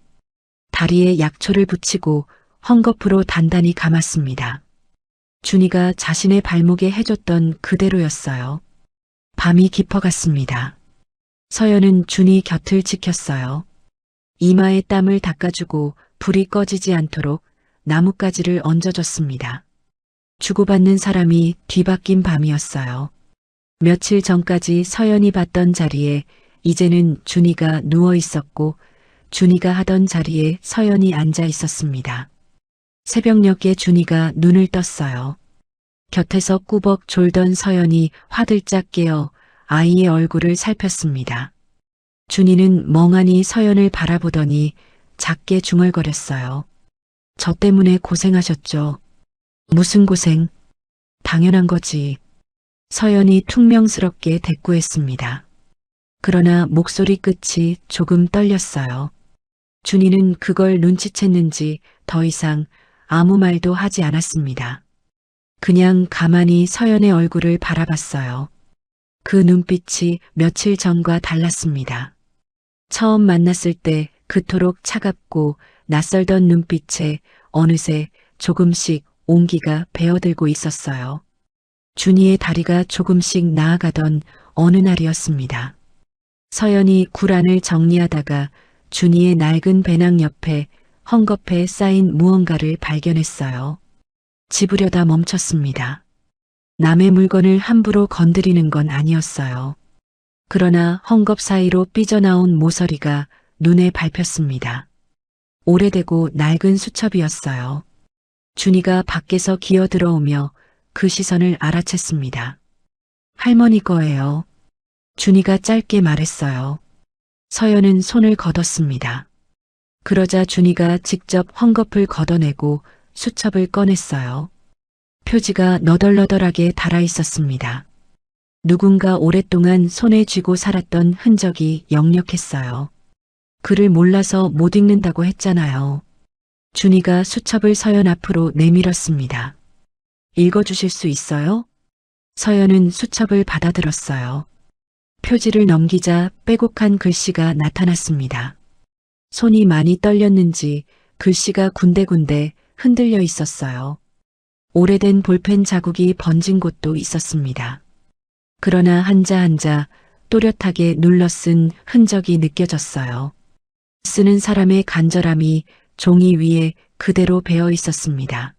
다리에 약초를 붙이고 헝겊으로 단단히 감았습니다. 준이가 자신의 발목에 해줬던 그대로였어요. 밤이 깊어갔습니다. 서연은 준이 곁을 지켰어요. 이마에 땀을 닦아주고 불이 꺼지지 않도록 나뭇가지를 얹어줬습니다. 주고받는 사람이 뒤바뀐 밤이었어요. 며칠 전까지 서연이 봤던 자리에 이제는 준이가 누워 있었고 준이가 하던 자리에 서연이 앉아 있었습니다. 새벽녘에 준이가 눈을 떴어요. 곁에서 꾸벅 졸던 서연이 화들짝 깨어 아이의 얼굴을 살폈습니다. 준이는 멍하니 서연을 바라보더니 작게 중얼거렸어요. 저 때문에 고생하셨죠. 무슨 고생? 당연한 거지. 서연이 퉁명스럽게 대꾸했습니다. 그러나 목소리 끝이 조금 떨렸어요. 준이는 그걸 눈치챘는지 더 이상 아무 말도 하지 않았습니다. 그냥 가만히 서연의 얼굴을 바라봤어요. 그 눈빛이 며칠 전과 달랐습니다. 처음 만났을 때 그토록 차갑고 낯설던 눈빛에 어느새 조금씩 온기가 배어들고 있었어요. 준이의 다리가 조금씩 나아가던 어느 날이었습니다. 서연이 굴 안을 정리하다가 준이의 낡은 배낭 옆에 헝겊에 쌓인 무언가를 발견했어요. 집으려다 멈췄습니다. 남의 물건을 함부로 건드리는 건 아니었어요. 그러나 헝겊 사이로 삐져나온 모서리가 눈에 밟혔습니다. 오래되고 낡은 수첩이었어요. 준이가 밖에서 기어 들어오며 그 시선을 알아챘습니다. 할머니 거예요. 준이가 짧게 말했어요. 서연은 손을 걷었습니다. 그러자 준이가 직접 헝겊을 걷어내고 수첩을 꺼냈어요. 표지가 너덜너덜하게 달아 있었습니다. 누군가 오랫동안 손에 쥐고 살았던 흔적이 역력했어요. 글을 몰라서 못 읽는다고 했잖아요. 준이가 수첩을 서연 앞으로 내밀었습니다. 읽어주실 수 있어요? 서연은 수첩을 받아들었어요. 표지를 넘기자 빼곡한 글씨가 나타났습니다. 손이 많이 떨렸는지 글씨가 군데군데 흔들려 있었어요. 오래된 볼펜 자국이 번진 곳도 있었습니다. 그러나 한자 한자 또렷하게 눌러 쓴 흔적이 느껴졌어요. 쓰는 사람의 간절함이 종이 위에 그대로 배어 있었습니다.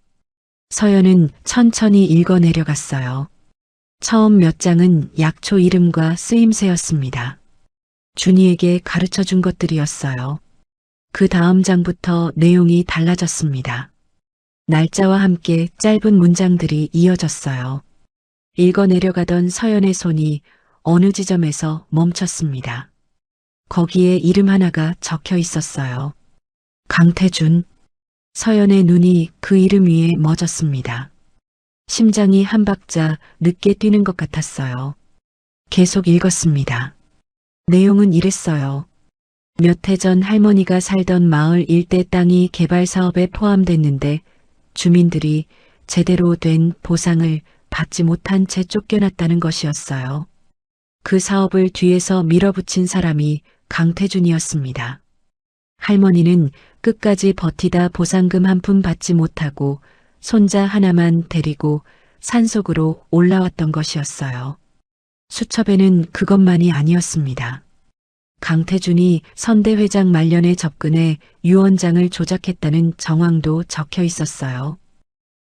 서연은 천천히 읽어 내려갔어요. 처음 몇 장은 약초 이름과 쓰임새였습니다. 준이에게 가르쳐 준 것들이었어요. 그 다음 장부터 내용이 달라졌습니다. 날짜와 함께 짧은 문장들이 이어졌어요. 읽어 내려가던 서연의 손이 어느 지점에서 멈췄습니다. 거기에 이름 하나가 적혀 있었어요. 강태준. 서연의 눈이 그 이름 위에 멎었습니다. 심장이 한 박자 늦게 뛰는 것 같았어요. 계속 읽었습니다. 내용은 이랬어요. 몇 해 전 할머니가 살던 마을 일대 땅이 개발 사업에 포함됐는데 주민들이 제대로 된 보상을 받지 못한 채 쫓겨났다는 것이었어요. 그 사업을 뒤에서 밀어붙인 사람이 강태준이었습니다. 할머니는 끝까지 버티다 보상금 한 푼 받지 못하고 손자 하나만 데리고 산속으로 올라왔던 것이었어요. 수첩에는 그것만이 아니었습니다. 강태준이 선대회장 말년에 접근해 유언장을 조작했다는 정황도 적혀 있었어요.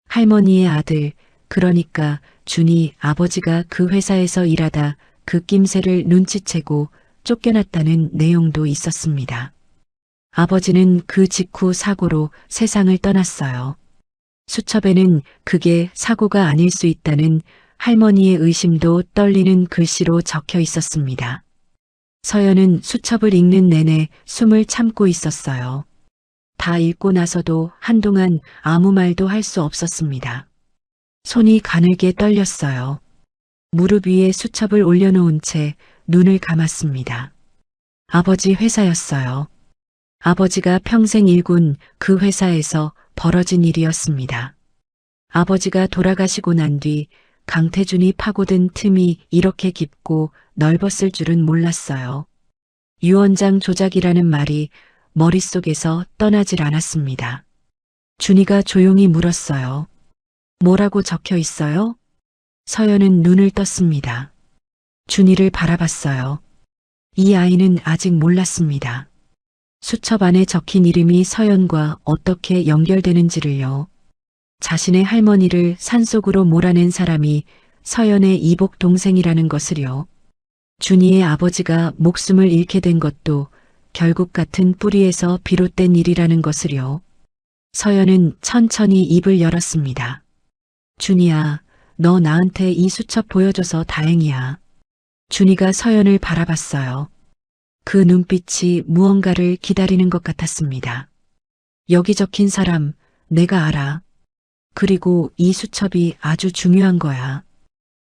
할머니의 아들, 그러니까 준이 아버지가 그 회사에서 일하다 그 낌새를 눈치채고 쫓겨났다는 내용도 있었습니다. 아버지는 그 직후 사고로 세상을 떠났어요. 수첩에는 그게 사고가 아닐 수 있다는 할머니의 의심도 떨리는 글씨로 적혀 있었습니다. 서연은 수첩을 읽는 내내 숨을 참고 있었어요. 다 읽고 나서도 한동안 아무 말도 할 수 없었습니다. 손이 가늘게 떨렸어요. 무릎 위에 수첩을 올려놓은 채 눈을 감았습니다. 아버지 회사였어요. 아버지가 평생 일군 그 회사에서 벌어진 일이었습니다. 아버지가 돌아가시고 난 뒤 강태준이 파고든 틈이 이렇게 깊고 넓었을 줄은 몰랐어요. 유언장 조작이라는 말이 머릿속에서 떠나질 않았습니다. 준이가 조용히 물었어요. 뭐라고 적혀 있어요? 서연은 눈을 떴습니다. 준이를 바라봤어요. 이 아이는 아직 몰랐습니다. 수첩 안에 적힌 이름이 서연과 어떻게 연결되는지를요. 자신의 할머니를 산속으로 몰아낸 사람이 서연의 이복 동생이라는 것을요. 준이의 아버지가 목숨을 잃게 된 것도 결국 같은 뿌리에서 비롯된 일이라는 것을요. 서연은 천천히 입을 열었습니다. 준이야, 너 나한테 이 수첩 보여줘서 다행이야. 준이가 서연을 바라봤어요. 그 눈빛이 무언가를 기다리는 것 같았습니다. 여기 적힌 사람, 내가 알아. 그리고 이 수첩이 아주 중요한 거야.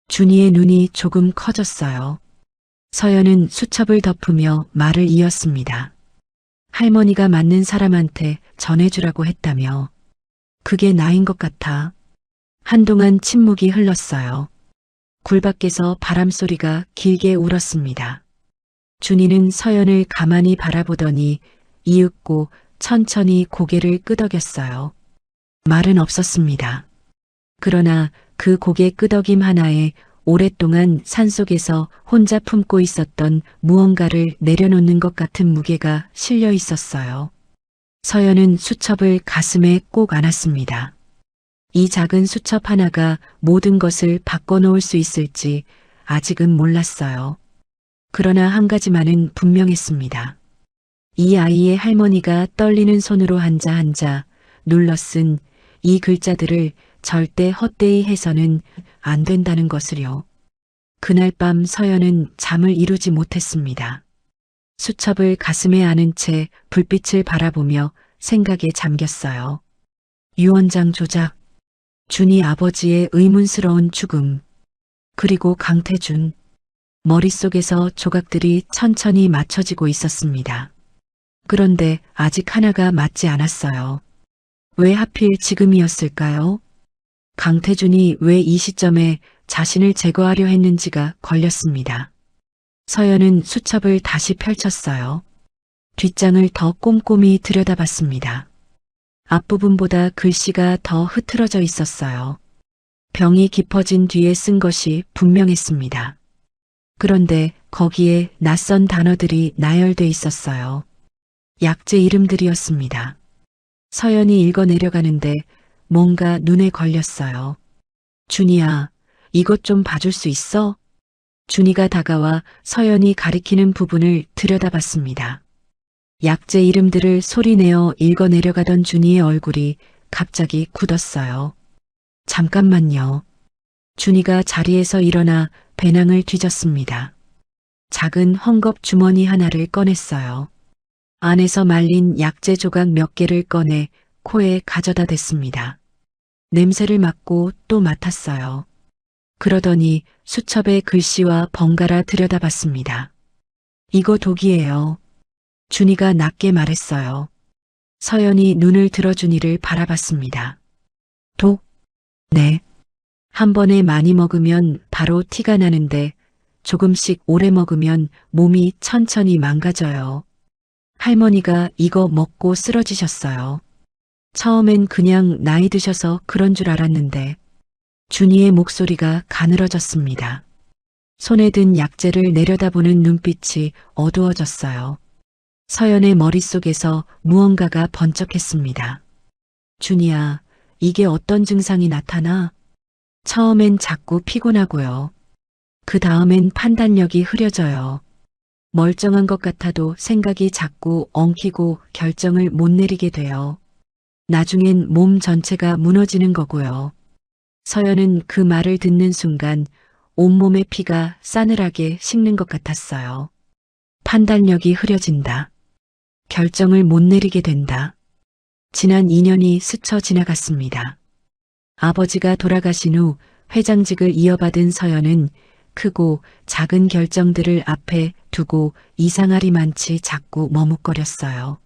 준이의 눈이 조금 커졌어요. 서연은 수첩을 덮으며 말을 이었습니다. 할머니가 맞는 사람한테 전해주라고 했다며. 그게 나인 것 같아. 한동안 침묵이 흘렀어요. 굴 밖에서 바람소리가 길게 울었습니다. 준이는 서연을 가만히 바라보더니 이윽고 천천히 고개를 끄덕였어요. 말은 없었습니다. 그러나 그 고개 끄덕임 하나에 오랫동안 산속에서 혼자 품고 있었던 무언가를 내려놓는 것 같은 무게가 실려 있었어요. 서연은 수첩을 가슴에 꼭 안았습니다. 이 작은 수첩 하나가 모든 것을 바꿔놓을 수 있을지 아직은 몰랐어요. 그러나 한 가지만은 분명했습니다. 이 아이의 할머니가 떨리는 손으로 한자 눌러 쓴 이 글자들을 절대 헛되이 해서는 안 된다는 것을요. 그날 밤 서연은 잠을 이루지 못했습니다. 수첩을 가슴에 안은 채 불빛을 바라보며 생각에 잠겼어요. 유언장 조작, 준이 아버지의 의문스러운 죽음, 그리고 강태준. 머릿속에서 조각들이 천천히 맞춰지고 있었습니다. 그런데 아직 하나가 맞지 않았어요. 왜 하필 지금이었을까요? 강태준이 왜 이 시점에 자신을 제거하려 했는지가 걸렸습니다. 서연은 수첩을 다시 펼쳤어요. 뒷장을 더 꼼꼼히 들여다봤습니다. 앞부분보다 글씨가 더 흐트러져 있었어요. 병이 깊어진 뒤에 쓴 것이 분명했습니다. 그런데 거기에 낯선 단어들이 나열돼 있었어요. 약재 이름들이었습니다. 서연이 읽어 내려가는데 뭔가 눈에 걸렸어요. 준이야, 이것 좀 봐줄 수 있어? 준이가 다가와 서연이 가리키는 부분을 들여다봤습니다. 약재 이름들을 소리내어 읽어 내려가던 준이의 얼굴이 갑자기 굳었어요. 잠깐만요. 준이가 자리에서 일어나 배낭을 뒤졌습니다. 작은 헝겊 주머니 하나를 꺼냈어요. 안에서 말린 약재 조각 몇 개를 꺼내 코에 가져다 댔습니다. 냄새를 맡고 또 맡았어요. 그러더니 수첩의 글씨와 번갈아 들여다봤습니다. 이거 독이에요. 준이가 낮게 말했어요. 서연이 눈을 들어 준이를 바라봤습니다. 독? 네. 한 번에 많이 먹으면 바로 티가 나는데 조금씩 오래 먹으면 몸이 천천히 망가져요. 할머니가 이거 먹고 쓰러지셨어요. 처음엔 그냥 나이 드셔서 그런 줄 알았는데 준이의 목소리가 가늘어졌습니다. 손에 든 약재를 내려다보는 눈빛이 어두워졌어요. 서연의 머릿속에서 무언가가 번쩍했습니다. 준이야, 이게 어떤 증상이 나타나? 처음엔 자꾸 피곤하고요. 그 다음엔 판단력이 흐려져요. 멀쩡한 것 같아도 생각이 자꾸 엉키고 결정을 못 내리게 돼요. 나중엔 몸 전체가 무너지는 거고요. 서연은 그 말을 듣는 순간 온몸의 피가 싸늘하게 식는 것 같았어요. 판단력이 흐려진다. 결정을 못 내리게 된다. 지난 2년이 스쳐 지나갔습니다. 아버지가 돌아가신 후 회장직을 이어받은 서연은 크고 작은 결정들을 앞에 두고 이상하리만치 자꾸 머뭇거렸어요.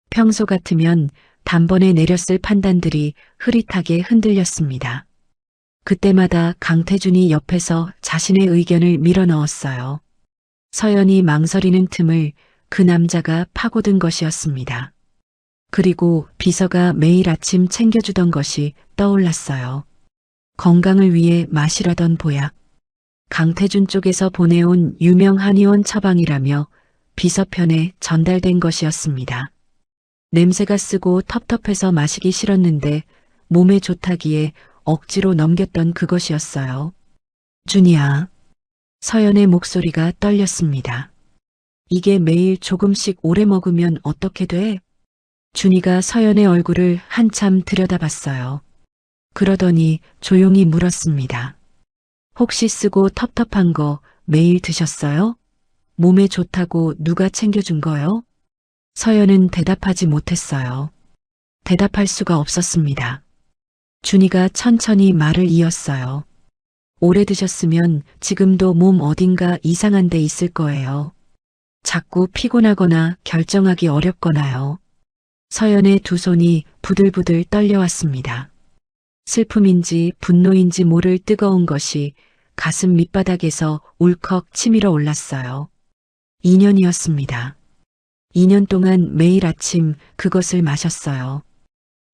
평소 같으면 단번에 내렸을 판단들이 흐릿하게 흔들렸습니다. 그때마다 강태준이 옆에서 자신의 의견을 밀어넣었어요. 서연이 망설이는 틈을 그 남자가 파고든 것이었습니다. 그리고 비서가 매일 아침 챙겨주던 것이 떠올랐어요. 건강을 위해 마시려던 보약. 강태준 쪽에서 보내온 유명 한의원 처방이라며 비서편에 전달된 것이었습니다. 냄새가 쓰고 텁텁해서 마시기 싫었는데 몸에 좋다기에 억지로 넘겼던 그것이었어요. 준이야. 서연의 목소리가 떨렸습니다. 이게 매일 조금씩 오래 먹으면 어떻게 돼? 준이가 서연의 얼굴을 한참 들여다봤어요. 그러더니 조용히 물었습니다. 혹시 쓰고 텁텁한 거 매일 드셨어요? 몸에 좋다고 누가 챙겨준 거요? 서연은 대답하지 못했어요. 대답할 수가 없었습니다. 준이가 천천히 말을 이었어요. 오래 드셨으면 지금도 몸 어딘가 이상한 데 있을 거예요. 자꾸 피곤하거나 결정하기 어렵거나요. 서연의 두 손이 부들부들 떨려왔습니다. 슬픔인지 분노인지 모를 뜨거운 것이 가슴 밑바닥에서 울컥 치밀어 올랐어요. 2년이었습니다. 2년 동안 매일 아침 그것을 마셨어요.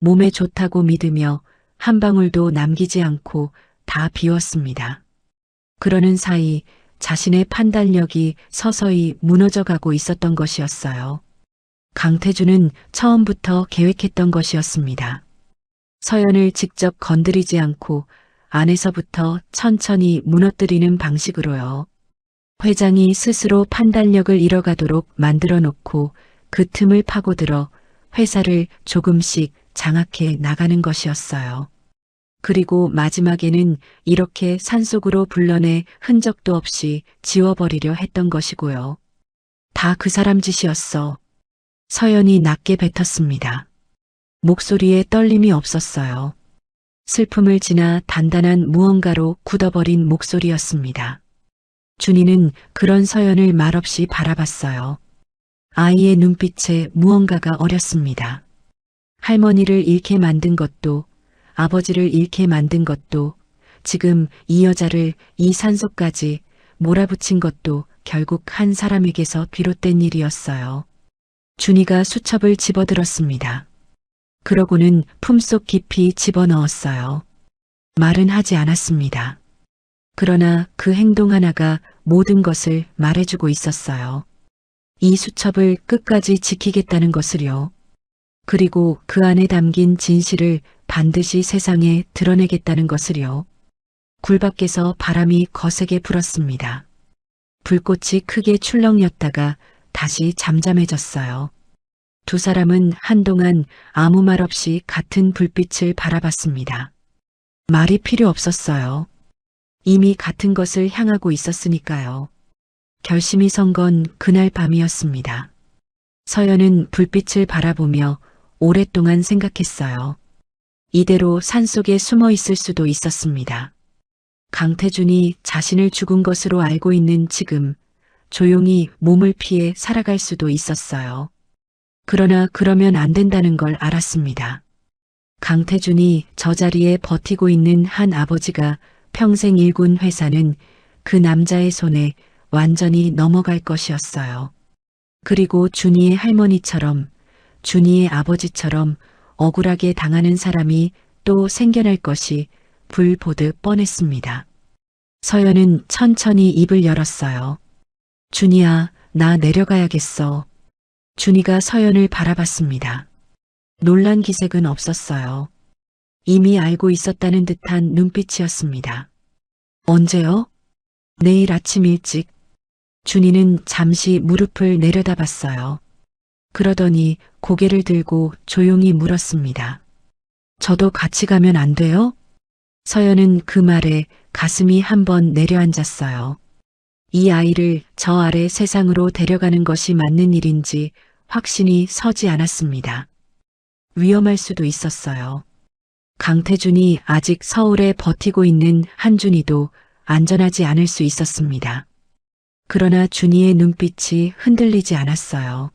몸에 좋다고 믿으며 한 방울도 남기지 않고 다 비웠습니다. 그러는 사이 자신의 판단력이 서서히 무너져가고 있었던 것이었어요. 강태준은 처음부터 계획했던 것이었습니다. 서연을 직접 건드리지 않고 안에서부터 천천히 무너뜨리는 방식으로요. 회장이 스스로 판단력을 잃어가도록 만들어 놓고 그 틈을 파고들어 회사를 조금씩 장악해 나가는 것이었어요. 그리고 마지막에는 이렇게 산속으로 불러내 흔적도 없이 지워버리려 했던 것이고요. 다 그 사람 짓이었어. 서연이 낮게 뱉었습니다. 목소리에 떨림이 없었어요. 슬픔을 지나 단단한 무언가로 굳어버린 목소리였습니다. 준이는 그런 서연을 말없이 바라봤어요. 아이의 눈빛에 무언가가 어렸습니다. 할머니를 잃게 만든 것도 아버지를 잃게 만든 것도 지금 이 여자를 이 산속까지 몰아붙인 것도 결국 한 사람에게서 비롯된 일이었어요. 준이가 수첩을 집어들었습니다. 그러고는 품속 깊이 집어넣었어요. 말은 하지 않았습니다. 그러나 그 행동 하나가 모든 것을 말해주고 있었어요. 이 수첩을 끝까지 지키겠다는 것을요. 그리고 그 안에 담긴 진실을 반드시 세상에 드러내겠다는 것을요. 굴 밖에서 바람이 거세게 불었습니다. 불꽃이 크게 출렁였다가 다시 잠잠해졌어요. 두 사람은 한동안 아무 말 없이 같은 불빛을 바라봤습니다. 말이 필요 없었어요. 이미 같은 것을 향하고 있었으니까요. 결심이 선 건 그날 밤이었습니다. 서연은 불빛을 바라보며 오랫동안 생각했어요. 이대로 산속에 숨어 있을 수도 있었습니다. 강태준이 자신을 죽은 것으로 알고 있는 지금 조용히 몸을 피해 살아갈 수도 있었어요. 그러나 그러면 안 된다는 걸 알았습니다. 강태준이 저 자리에 버티고 있는 한 아버지가 평생 일군 회사는 그 남자의 손에 완전히 넘어갈 것이었어요. 그리고 준이의 할머니처럼, 준이의 아버지처럼 억울하게 당하는 사람이 또 생겨날 것이 불 보듯 뻔했습니다. 서연은 천천히 입을 열었어요. 준이야, 나 내려가야겠어. 준이가 서연을 바라봤습니다. 놀란 기색은 없었어요. 이미 알고 있었다는 듯한 눈빛이었습니다. 언제요? 내일 아침 일찍. 준이는 잠시 무릎을 내려다봤어요. 그러더니 고개를 들고 조용히 물었습니다. 저도 같이 가면 안 돼요? 서연은 그 말에 가슴이 한번 내려앉았어요. 이 아이를 저 아래 세상으로 데려가는 것이 맞는 일인지 확신이 서지 않았습니다. 위험할 수도 있었어요. 강태준이 아직 서울에 버티고 있는 한준이도 안전하지 않을 수 있었습니다. 그러나 준이의 눈빛이 흔들리지 않았어요.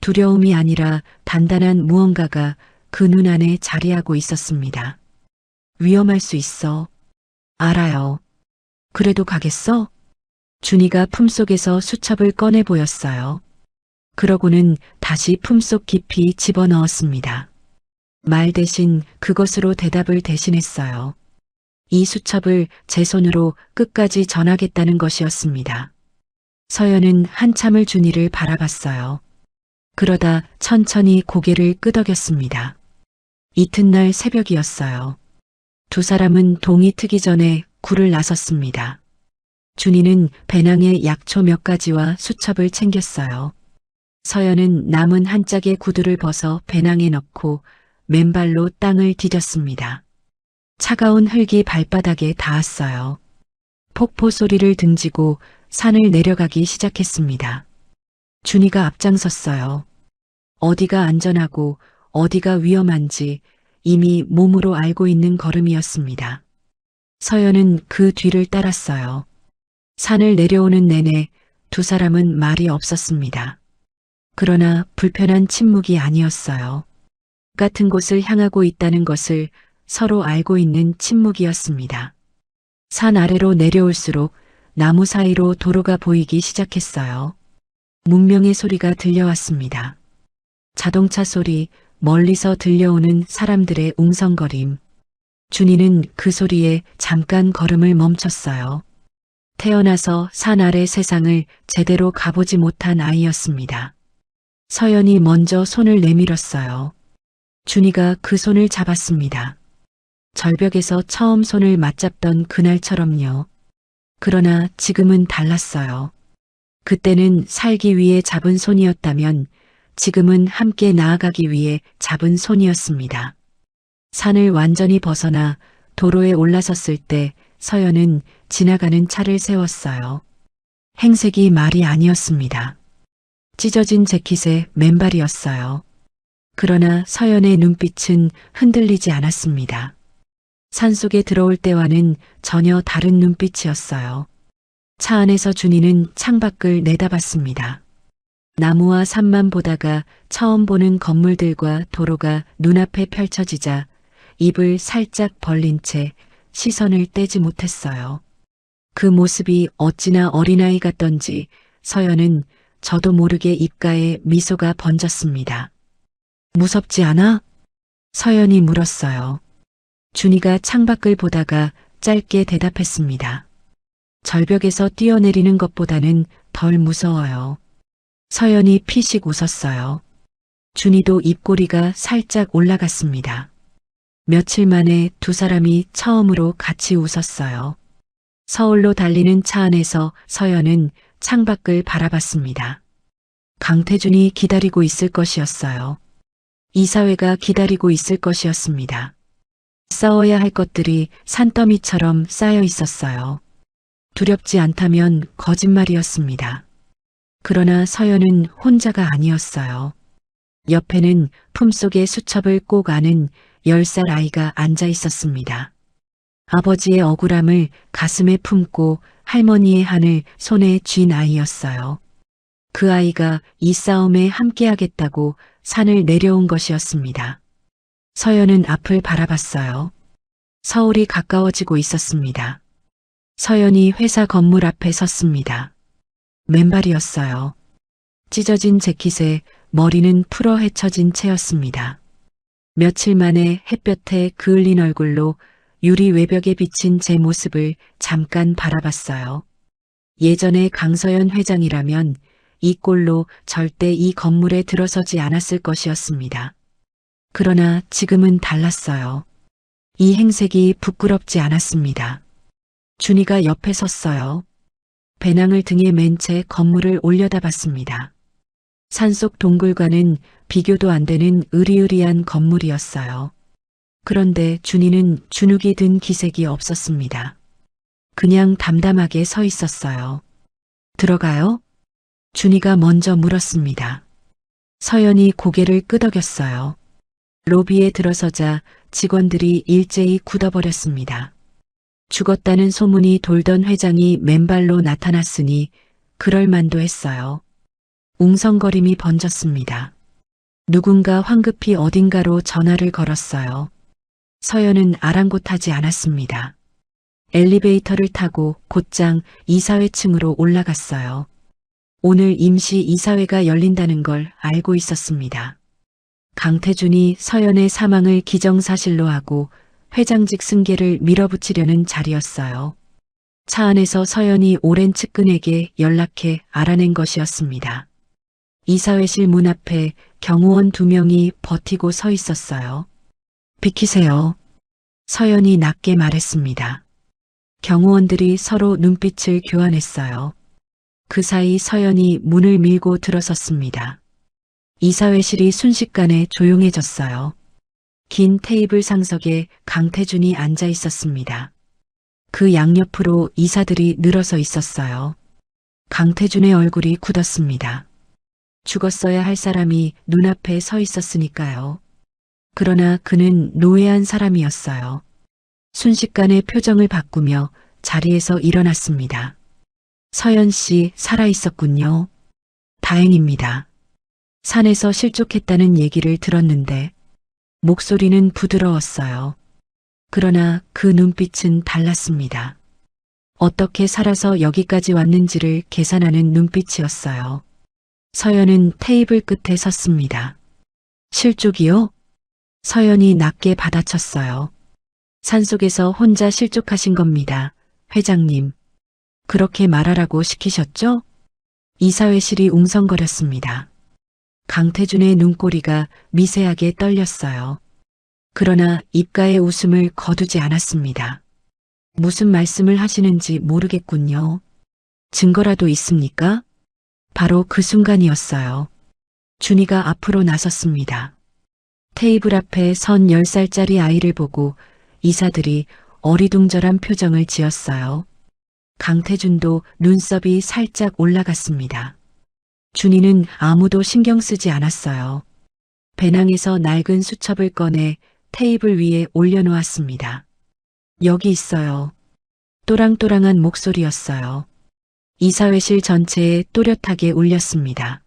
두려움이 아니라 단단한 무언가가 그 눈 안에 자리하고 있었습니다. 위험할 수 있어. 알아요. 그래도 가겠어? 준이가 품속에서 수첩을 꺼내 보였어요. 그러고는 다시 품속 깊이 집어넣었습니다. 말 대신 그것으로 대답을 대신했어요. 이 수첩을 제 손으로 끝까지 전하겠다는 것이었습니다. 서연은 한참을 준이를 바라봤어요. 그러다 천천히 고개를 끄덕였습니다. 이튿날 새벽이었어요. 두 사람은 동이 트기 전에 굴을 나섰습니다. 준이는 배낭에 약초 몇 가지와 수첩을 챙겼어요. 서연은 남은 한 짝의 구두를 벗어 배낭에 넣고 맨발로 땅을 디뎠습니다. 차가운 흙이 발바닥에 닿았어요. 폭포 소리를 등지고 산을 내려가기 시작했습니다. 준이가 앞장섰어요. 어디가 안전하고 어디가 위험한지 이미 몸으로 알고 있는 걸음이었습니다. 서연은 그 뒤를 따랐어요. 산을 내려오는 내내 두 사람은 말이 없었습니다. 그러나 불편한 침묵이 아니었어요. 같은 곳을 향하고 있다는 것을 서로 알고 있는 침묵이었습니다. 산 아래로 내려올수록 나무 사이로 도로가 보이기 시작했어요. 문명의 소리가 들려왔습니다. 자동차 소리, 멀리서 들려오는 사람들의 웅성거림. 준이는 그 소리에 잠깐 걸음을 멈췄어요. 태어나서 산 아래 세상을 제대로 가보지 못한 아이였습니다. 서연이 먼저 손을 내밀었어요. 준이가 그 손을 잡았습니다. 절벽에서 처음 손을 맞잡던 그날처럼요. 그러나 지금은 달랐어요. 그때는 살기 위해 잡은 손이었다면 지금은 함께 나아가기 위해 잡은 손이었습니다. 산을 완전히 벗어나 도로에 올라섰을 때 서연은 지나가는 차를 세웠어요. 행색이 말이 아니었습니다. 찢어진 재킷에 맨발이었어요. 그러나 서연의 눈빛은 흔들리지 않았습니다. 산속에 들어올 때와는 전혀 다른 눈빛이었어요. 차 안에서 준이는 창밖을 내다봤습니다. 나무와 산만 보다가 처음 보는 건물들과 도로가 눈앞에 펼쳐지자 입을 살짝 벌린 채 시선을 떼지 못했어요. 그 모습이 어찌나 어린아이 같던지 서연은 저도 모르게 입가에 미소가 번졌습니다. 무섭지 않아? 서연이 물었어요. 준이가 창밖을 보다가 짧게 대답했습니다. 절벽에서 뛰어내리는 것보다는 덜 무서워요. 서연이 피식 웃었어요. 준이도 입꼬리가 살짝 올라갔습니다. 며칠 만에 두 사람이 처음으로 같이 웃었어요. 서울로 달리는 차 안에서 서연은 창밖을 바라봤습니다. 강태준이 기다리고 있을 것이었어요. 이사회가 기다리고 있을 것이었습니다. 싸워야 할 것들이 산더미처럼 쌓여 있었어요. 두렵지 않다면 거짓말이었습니다. 그러나 서연은 혼자가 아니었어요. 옆에는 품속에 수첩을 꼭 아는 10살 아이가 앉아 있었습니다. 아버지의 억울함을 가슴에 품고 할머니의 한을 손에 쥔 아이였어요. 그 아이가 이 싸움에 함께하겠다고 산을 내려온 것이었습니다. 서연은 앞을 바라봤어요. 서울이 가까워지고 있었습니다. 서연이 회사 건물 앞에 섰습니다. 맨발이었어요. 찢어진 재킷에 머리는 풀어 헤쳐진 채였습니다. 며칠 만에 햇볕에 그을린 얼굴로 유리 외벽에 비친 제 모습을 잠깐 바라봤어요. 예전에 강서연 회장이라면 이 꼴로 절대 이 건물에 들어서지 않았을 것이었습니다. 그러나 지금은 달랐어요. 이 행색이 부끄럽지 않았습니다. 준이가 옆에 섰어요. 배낭을 등에 맨 채 건물을 올려다봤습니다. 산속 동굴과는 비교도 안 되는 으리으리한 건물이었어요. 그런데 준이는 주눅이 든 기색이 없었습니다. 그냥 담담하게 서 있었어요. 들어가요? 준이가 먼저 물었습니다. 서연이 고개를 끄덕였어요. 로비에 들어서자 직원들이 일제히 굳어버렸습니다. 죽었다는 소문이 돌던 회장이 맨발로 나타났으니 그럴 만도 했어요. 웅성거림이 번졌습니다. 누군가 황급히 어딘가로 전화를 걸었어요. 서연은 아랑곳하지 않았습니다. 엘리베이터를 타고 곧장 이사회층으로 올라갔어요. 오늘 임시 이사회가 열린다는 걸 알고 있었습니다. 강태준이 서연의 사망을 기정사실로 하고 회장직 승계를 밀어붙이려는 자리였어요. 차 안에서 서연이 오랜 측근에게 연락해 알아낸 것이었습니다. 이사회실 문 앞에 경호원 2명이 버티고 서 있었어요. 비키세요. 서연이 낮게 말했습니다. 경호원들이 서로 눈빛을 교환했어요. 그 사이 서연이 문을 밀고 들어섰습니다. 이사회실이 순식간에 조용해졌어요. 긴 테이블 상석에 강태준이 앉아 있었습니다. 그 양옆으로 이사들이 늘어서 있었어요. 강태준의 얼굴이 굳었습니다. 죽었어야 할 사람이 눈앞에 서 있었으니까요. 그러나 그는 노예한 사람이었어요. 순식간에 표정을 바꾸며 자리에서 일어났습니다. 서연 씨 살아 있었군요. 다행입니다. 산에서 실족했다는 얘기를 들었는데 목소리는 부드러웠어요. 그러나 그 눈빛은 달랐습니다. 어떻게 살아서 여기까지 왔는지를 계산하는 눈빛이었어요. 서연은 테이블 끝에 섰습니다. 실족이요? 서연이 낮게 받아쳤어요. 산속에서 혼자 실족하신 겁니다. 회장님. 그렇게 말하라고 시키셨죠? 이사회실이 웅성거렸습니다. 강태준의 눈꼬리가 미세하게 떨렸어요. 그러나 입가에 웃음을 거두지 않았습니다. 무슨 말씀을 하시는지 모르겠군요. 증거라도 있습니까? 바로 그 순간이었어요. 준이가 앞으로 나섰습니다. 테이블 앞에 선 10살짜리 아이를 보고 이사들이 어리둥절한 표정을 지었어요. 강태준도 눈썹이 살짝 올라갔습니다. 준이는 아무도 신경 쓰지 않았어요. 배낭에서 낡은 수첩을 꺼내 테이블 위에 올려놓았습니다. 여기 있어요. 또랑또랑한 목소리였어요. 이사회실 전체에 또렷하게 울렸습니다.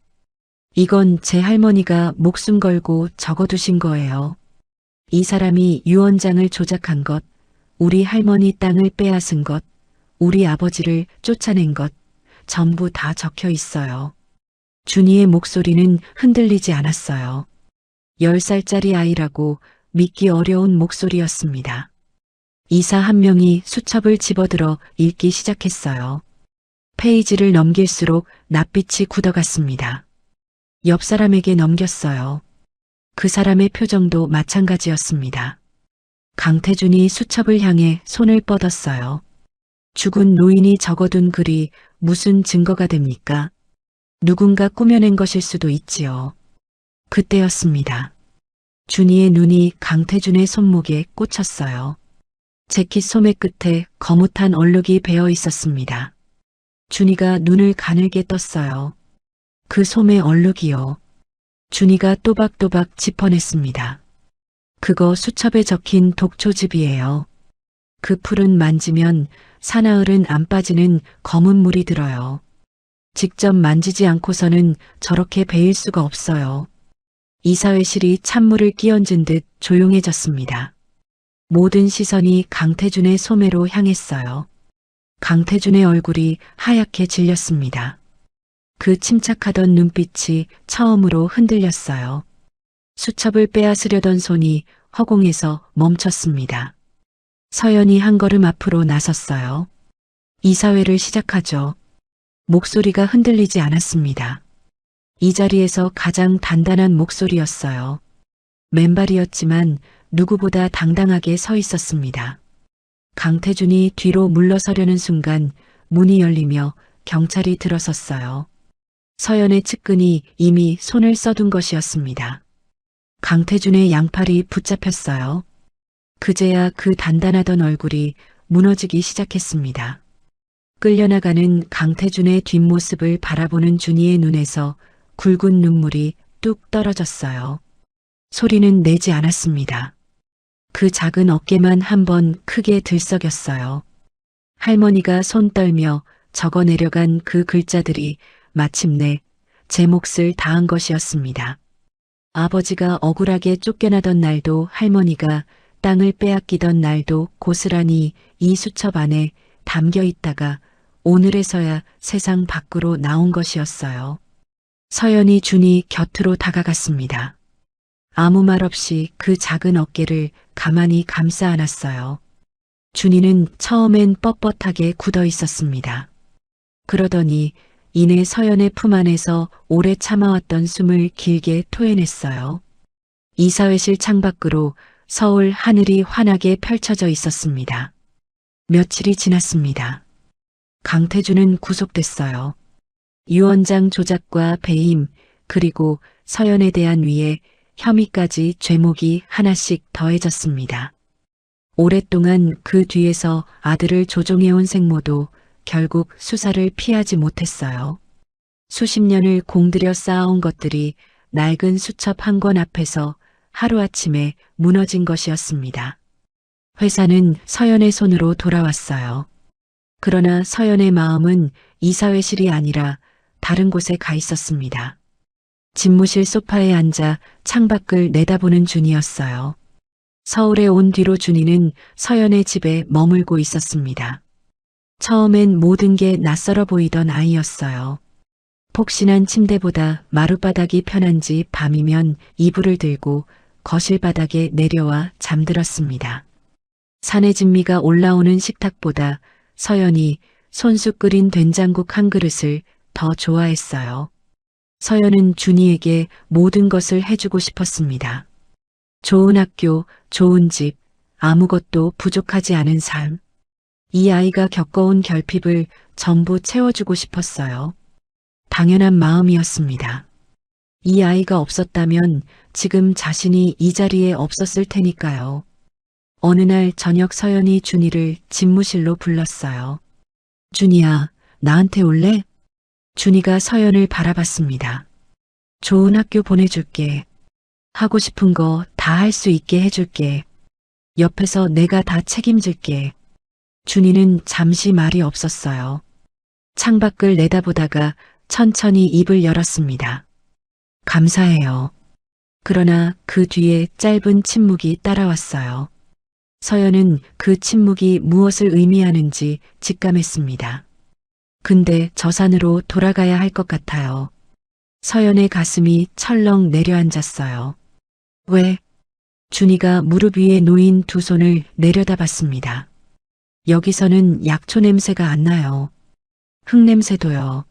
이건 제 할머니가 목숨 걸고 적어두신 거예요. 이 사람이 유언장을 조작한 것, 우리 할머니 땅을 빼앗은 것, 우리 아버지를 쫓아낸 것, 전부 다 적혀 있어요. 준이의 목소리는 흔들리지 않았어요. 10살짜리 아이라고 믿기 어려운 목소리였습니다. 이사 한 명이 수첩을 집어들어 읽기 시작했어요. 페이지를 넘길수록 낯빛이 굳어갔습니다. 옆 사람에게 넘겼어요. 그 사람의 표정도 마찬가지였습니다. 강태준이 수첩을 향해 손을 뻗었어요. 죽은 노인이 적어둔 글이 무슨 증거가 됩니까? 누군가 꾸며낸 것일 수도 있지요. 그때였습니다. 준이의 눈이 강태준의 손목에 꽂혔어요. 재킷 소매 끝에 거뭇한 얼룩이 배어 있었습니다. 준이가 눈을 가늘게 떴어요. 그 소매 얼룩이요. 준이가 또박또박 짚어냈습니다. 그거 수첩에 적힌 독초즙이에요. 그 풀은 만지면 사나흘은 안 빠지는 검은 물이 들어요. 직접 만지지 않고서는 저렇게 배일 수가 없어요. 이사회실이 찬물을 끼얹은 듯 조용해졌습니다. 모든 시선이 강태준의 소매로 향했어요. 강태준의 얼굴이 하얗게 질렸습니다. 그 침착하던 눈빛이 처음으로 흔들렸어요. 수첩을 빼앗으려던 손이 허공에서 멈췄습니다. 서연이 한 걸음 앞으로 나섰어요. 이사회를 시작하죠. 목소리가 흔들리지 않았습니다. 이 자리에서 가장 단단한 목소리였어요. 맨발이었지만 누구보다 당당하게 서 있었습니다. 강태준이 뒤로 물러서려는 순간 문이 열리며 경찰이 들어섰어요. 서연의 측근이 이미 손을 써둔 것이었습니다. 강태준의 양팔이 붙잡혔어요. 그제야 그 단단하던 얼굴이 무너지기 시작했습니다. 끌려나가는 강태준의 뒷모습을 바라보는 준이의 눈에서 굵은 눈물이 뚝 떨어졌어요. 소리는 내지 않았습니다. 그 작은 어깨만 한번 크게 들썩였어요. 할머니가 손 떨며 적어 내려간 그 글자들이 마침내 제 몫을 다한 것이었습니다. 아버지가 억울하게 쫓겨나던 날도 할머니가 땅을 빼앗기던 날도 고스란히 이 수첩 안에 담겨 있다가 오늘에서야 세상 밖으로 나온 것이었어요. 서연이 준이 곁으로 다가갔습니다. 아무 말 없이 그 작은 어깨를 가만히 감싸 안았어요. 준이는 처음엔 뻣뻣하게 굳어 있었습니다. 그러더니 이내 서연의 품 안에서 오래 참아왔던 숨을 길게 토해냈어요. 이사회실 창밖으로 서울 하늘이 환하게 펼쳐져 있었습니다. 며칠이 지났습니다. 강태준은 구속됐어요. 유언장 조작과 배임, 그리고 서연에 대한 위해 혐의까지 죄목이 하나씩 더해졌습니다. 오랫동안 그 뒤에서 아들을 조종해온 생모도 결국 수사를 피하지 못했어요. 수십 년을 공들여 쌓아온 것들이 낡은 수첩 한 권 앞에서 하루아침에 무너진 것이었습니다. 회사는 서연의 손으로 돌아왔어요. 그러나 서연의 마음은 이사회실이 아니라 다른 곳에 가 있었습니다. 집무실 소파에 앉아 창밖을 내다보는 준이었어요. 서울에 온 뒤로 준이는 서연의 집에 머물고 있었습니다. 처음엔 모든 게 낯설어 보이던 아이였어요. 폭신한 침대보다 마룻바닥이 편한지 밤이면 이불을 들고 거실 바닥에 내려와 잠들었습니다. 산의 진미가 올라오는 식탁보다 서연이 손수 끓인 된장국 한 그릇을 더 좋아했어요. 서연은 준이에게 모든 것을 해주고 싶었습니다. 좋은 학교, 좋은 집, 아무것도 부족하지 않은 삶. 이 아이가 겪어온 결핍을 전부 채워주고 싶었어요. 당연한 마음이었습니다. 이 아이가 없었다면 지금 자신이 이 자리에 없었을 테니까요. 어느 날 저녁 서연이 준이를 집무실로 불렀어요. 준이야, 나한테 올래? 준이가 서연을 바라봤습니다. 좋은 학교 보내줄게. 하고 싶은 거 다 할 수 있게 해줄게. 옆에서 내가 다 책임질게. 준이는 잠시 말이 없었어요. 창밖을 내다보다가 천천히 입을 열었습니다. 감사해요. 그러나 그 뒤에 짧은 침묵이 따라왔어요. 서연은 그 침묵이 무엇을 의미하는지 직감했습니다. 근데 저 산으로 돌아가야 할 것 같아요. 서연의 가슴이 철렁 내려앉았어요. 왜? 준이가 무릎 위에 놓인 두 손을 내려다봤습니다. 여기서는 약초 냄새가 안 나요. 흙 냄새도요.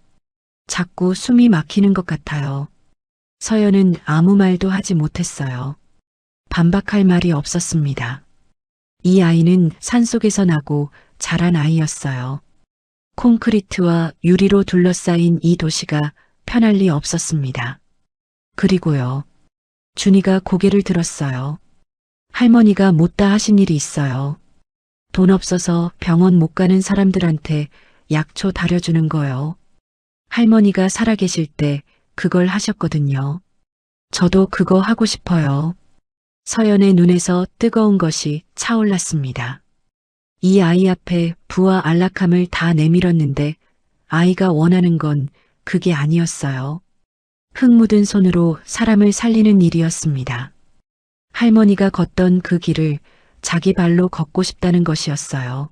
자꾸 숨이 막히는 것 같아요. 서연은 아무 말도 하지 못했어요. 반박할 말이 없었습니다. 이 아이는 산속에서 나고 자란 아이였어요. 콘크리트와 유리로 둘러싸인 이 도시가 편할 리 없었습니다. 그리고요. 준이가 고개를 들었어요. 할머니가 못다 하신 일이 있어요. 돈 없어서 병원 못 가는 사람들한테 약초 다려주는 거요. 할머니가 살아계실 때 그걸 하셨거든요. 저도 그거 하고 싶어요. 서연의 눈에서 뜨거운 것이 차올랐습니다. 이 아이 앞에 부와 안락함을 다 내밀었는데 아이가 원하는 건 그게 아니었어요. 흙 묻은 손으로 사람을 살리는 일이었습니다. 할머니가 걷던 그 길을 자기 발로 걷고 싶다는 것이었어요.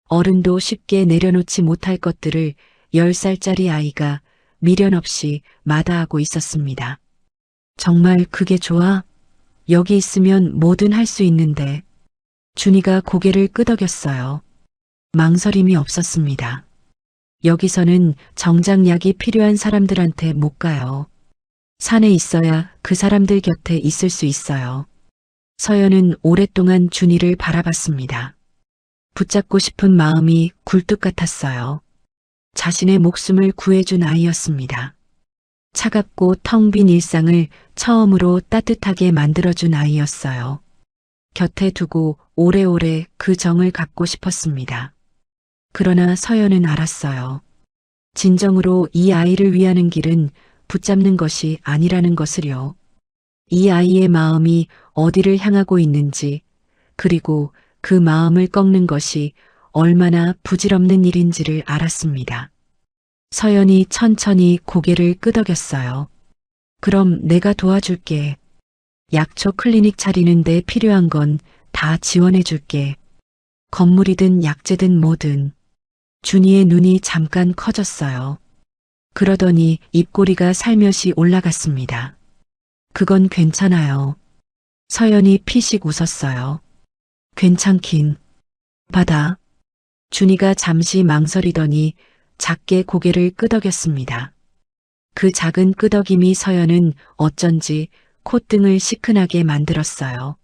어른도 쉽게 내려놓지 못할 것들을 10살짜리 아이가 미련 없이 마다하고 있었습니다. 정말 그게 좋아? 여기 있으면 뭐든 할 수 있는데. 준이가 고개를 끄덕였어요. 망설임이 없었습니다. 여기서는 정작 약이 필요한 사람들한테 못 가요. 산에 있어야 그 사람들 곁에 있을 수 있어요. 서연은 오랫동안 준이를 바라봤습니다. 붙잡고 싶은 마음이 굴뚝 같았어요. 자신의 목숨을 구해준 아이였습니다. 차갑고 텅 빈 일상을 처음으로 따뜻하게 만들어준 아이였어요. 곁에 두고 오래오래 그 정을 갖고 싶었습니다. 그러나 서연은 알았어요. 진정으로 이 아이를 위하는 길은 붙잡는 것이 아니라는 것을요. 이 아이의 마음이 어디를 향하고 있는지, 그리고 그 마음을 꺾는 것이 얼마나 부질없는 일인지를 알았습니다. 서연이 천천히 고개를 끄덕였어요. 그럼 내가 도와줄게. 약초 클리닉 차리는 데 필요한 건 다 지원해 줄게. 건물이든 약재든 뭐든. 준이의 눈이 잠깐 커졌어요. 그러더니 입꼬리가 살며시 올라갔습니다. 그건 괜찮아요. 서연이 피식 웃었어요. 괜찮긴. 받아. 준이가 잠시 망설이더니 작게 고개를 끄덕였습니다. 그 작은 끄덕임이 서연은 어쩐지 콧등을 시큰하게 만들었어요.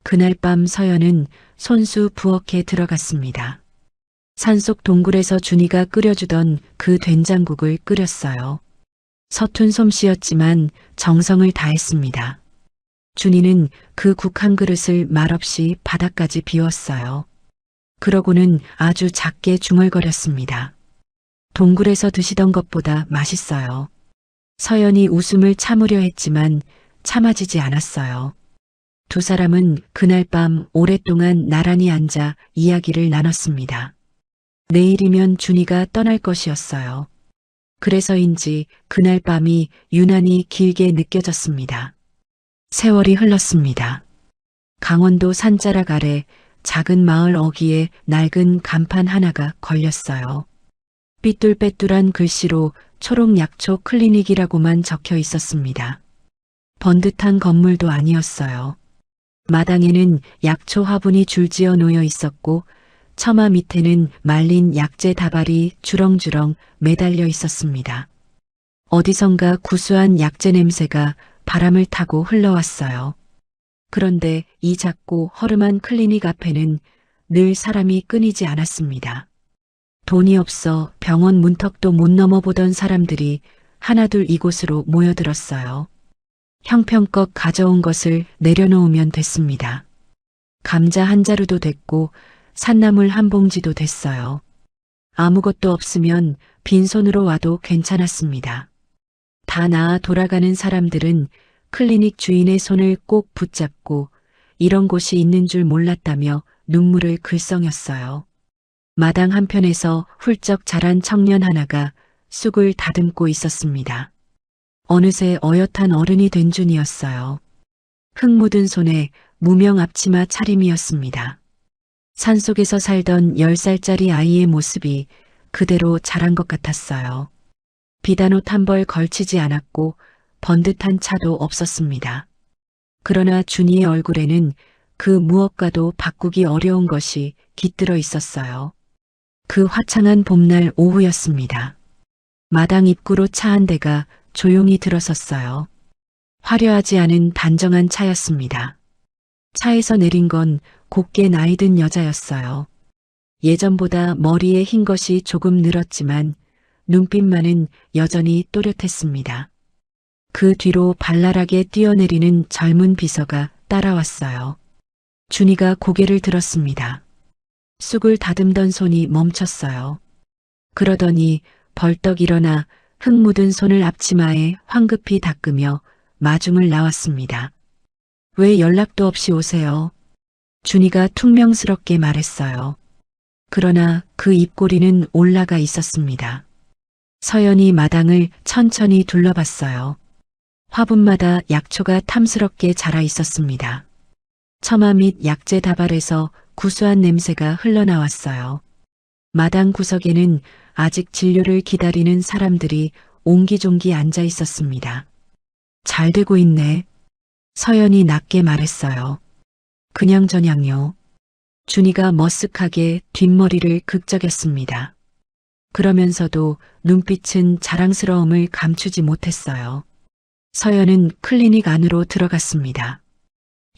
그날 밤 서연은 손수 부엌에 들어갔습니다. 산속 동굴에서 준이가 끓여주던 그 된장국을 끓였어요. 서툰 솜씨였지만 정성을 다했습니다. 준이는 그 국 한 그릇을 말없이 바닥까지 비웠어요. 그러고는 아주 작게 중얼거렸습니다. 동굴에서 드시던 것보다 맛있어요. 서연이 웃음을 참으려 했지만 참아지지 않았어요. 두 사람은 그날 밤 오랫동안 나란히 앉아 이야기를 나눴습니다. 내일이면 준이가 떠날 것이었어요. 그래서인지 그날 밤이 유난히 길게 느껴졌습니다. 세월이 흘렀습니다. 강원도 산자락 아래 작은 마을 어귀에 낡은 간판 하나가 걸렸어요. 삐뚤빼뚤한 글씨로 초록약초 클리닉이라고만 적혀 있었습니다. 번듯한 건물도 아니었어요. 마당에는 약초 화분이 줄지어 놓여 있었고 처마 밑에는 말린 약재 다발이 주렁주렁 매달려 있었습니다. 어디선가 구수한 약재 냄새가 바람을 타고 흘러왔어요. 그런데 이 작고 허름한 클리닉 앞에는 늘 사람이 끊이지 않았습니다. 돈이 없어 병원 문턱도 못 넘어보던 사람들이 하나둘 이곳으로 모여들었어요. 형편껏 가져온 것을 내려놓으면 됐습니다. 감자 한 자루도 됐고 산나물 한 봉지도 됐어요. 아무것도 없으면 빈손으로 와도 괜찮았습니다. 다 나아 돌아가는 사람들은 클리닉 주인의 손을 꼭 붙잡고 이런 곳이 있는 줄 몰랐다며 눈물을 글썽였어요. 마당 한편에서 훌쩍 자란 청년 하나가 쑥을 다듬고 있었습니다. 어느새 어엿한 어른이 된 준이었어요. 흙 묻은 손에 무명 앞치마 차림이었습니다. 산속에서 살던 10살짜리 아이의 모습이 그대로 자란 것 같았어요. 비단옷 한 벌 걸치지 않았고 번듯한 차도 없었습니다. 그러나 준이의 얼굴에는 그 무엇과도 바꾸기 어려운 것이 깃들어 있었어요. 그 화창한 봄날 오후였습니다. 마당 입구로 차 한 대가 조용히 들어섰어요. 화려하지 않은 단정한 차였습니다. 차에서 내린 건 곱게 나이든 여자였어요. 예전보다 머리에 흰 것이 조금 늘었지만 눈빛만은 여전히 또렷했습니다. 그 뒤로 발랄하게 뛰어내리는 젊은 비서가 따라왔어요. 준이가 고개를 들었습니다. 쑥을 다듬던 손이 멈췄어요. 그러더니 벌떡 일어나 흙 묻은 손을 앞치마에 황급히 닦으며 마중을 나왔습니다. 왜 연락도 없이 오세요? 준이가 퉁명스럽게 말했어요. 그러나 그 입꼬리는 올라가 있었습니다. 서연이 마당을 천천히 둘러봤어요. 화분마다 약초가 탐스럽게 자라 있었습니다. 처마 및 약재 다발에서 구수한 냄새가 흘러나왔어요. 마당 구석에는 아직 진료를 기다리는 사람들이 옹기종기 앉아 있었습니다. 잘 되고 있네. 서연이 낮게 말했어요. 그냥저냥요. 준이가 머쓱하게 뒷머리를 극적였습니다. 그러면서도 눈빛은 자랑스러움을 감추지 못했어요. 서연은 클리닉 안으로 들어갔습니다.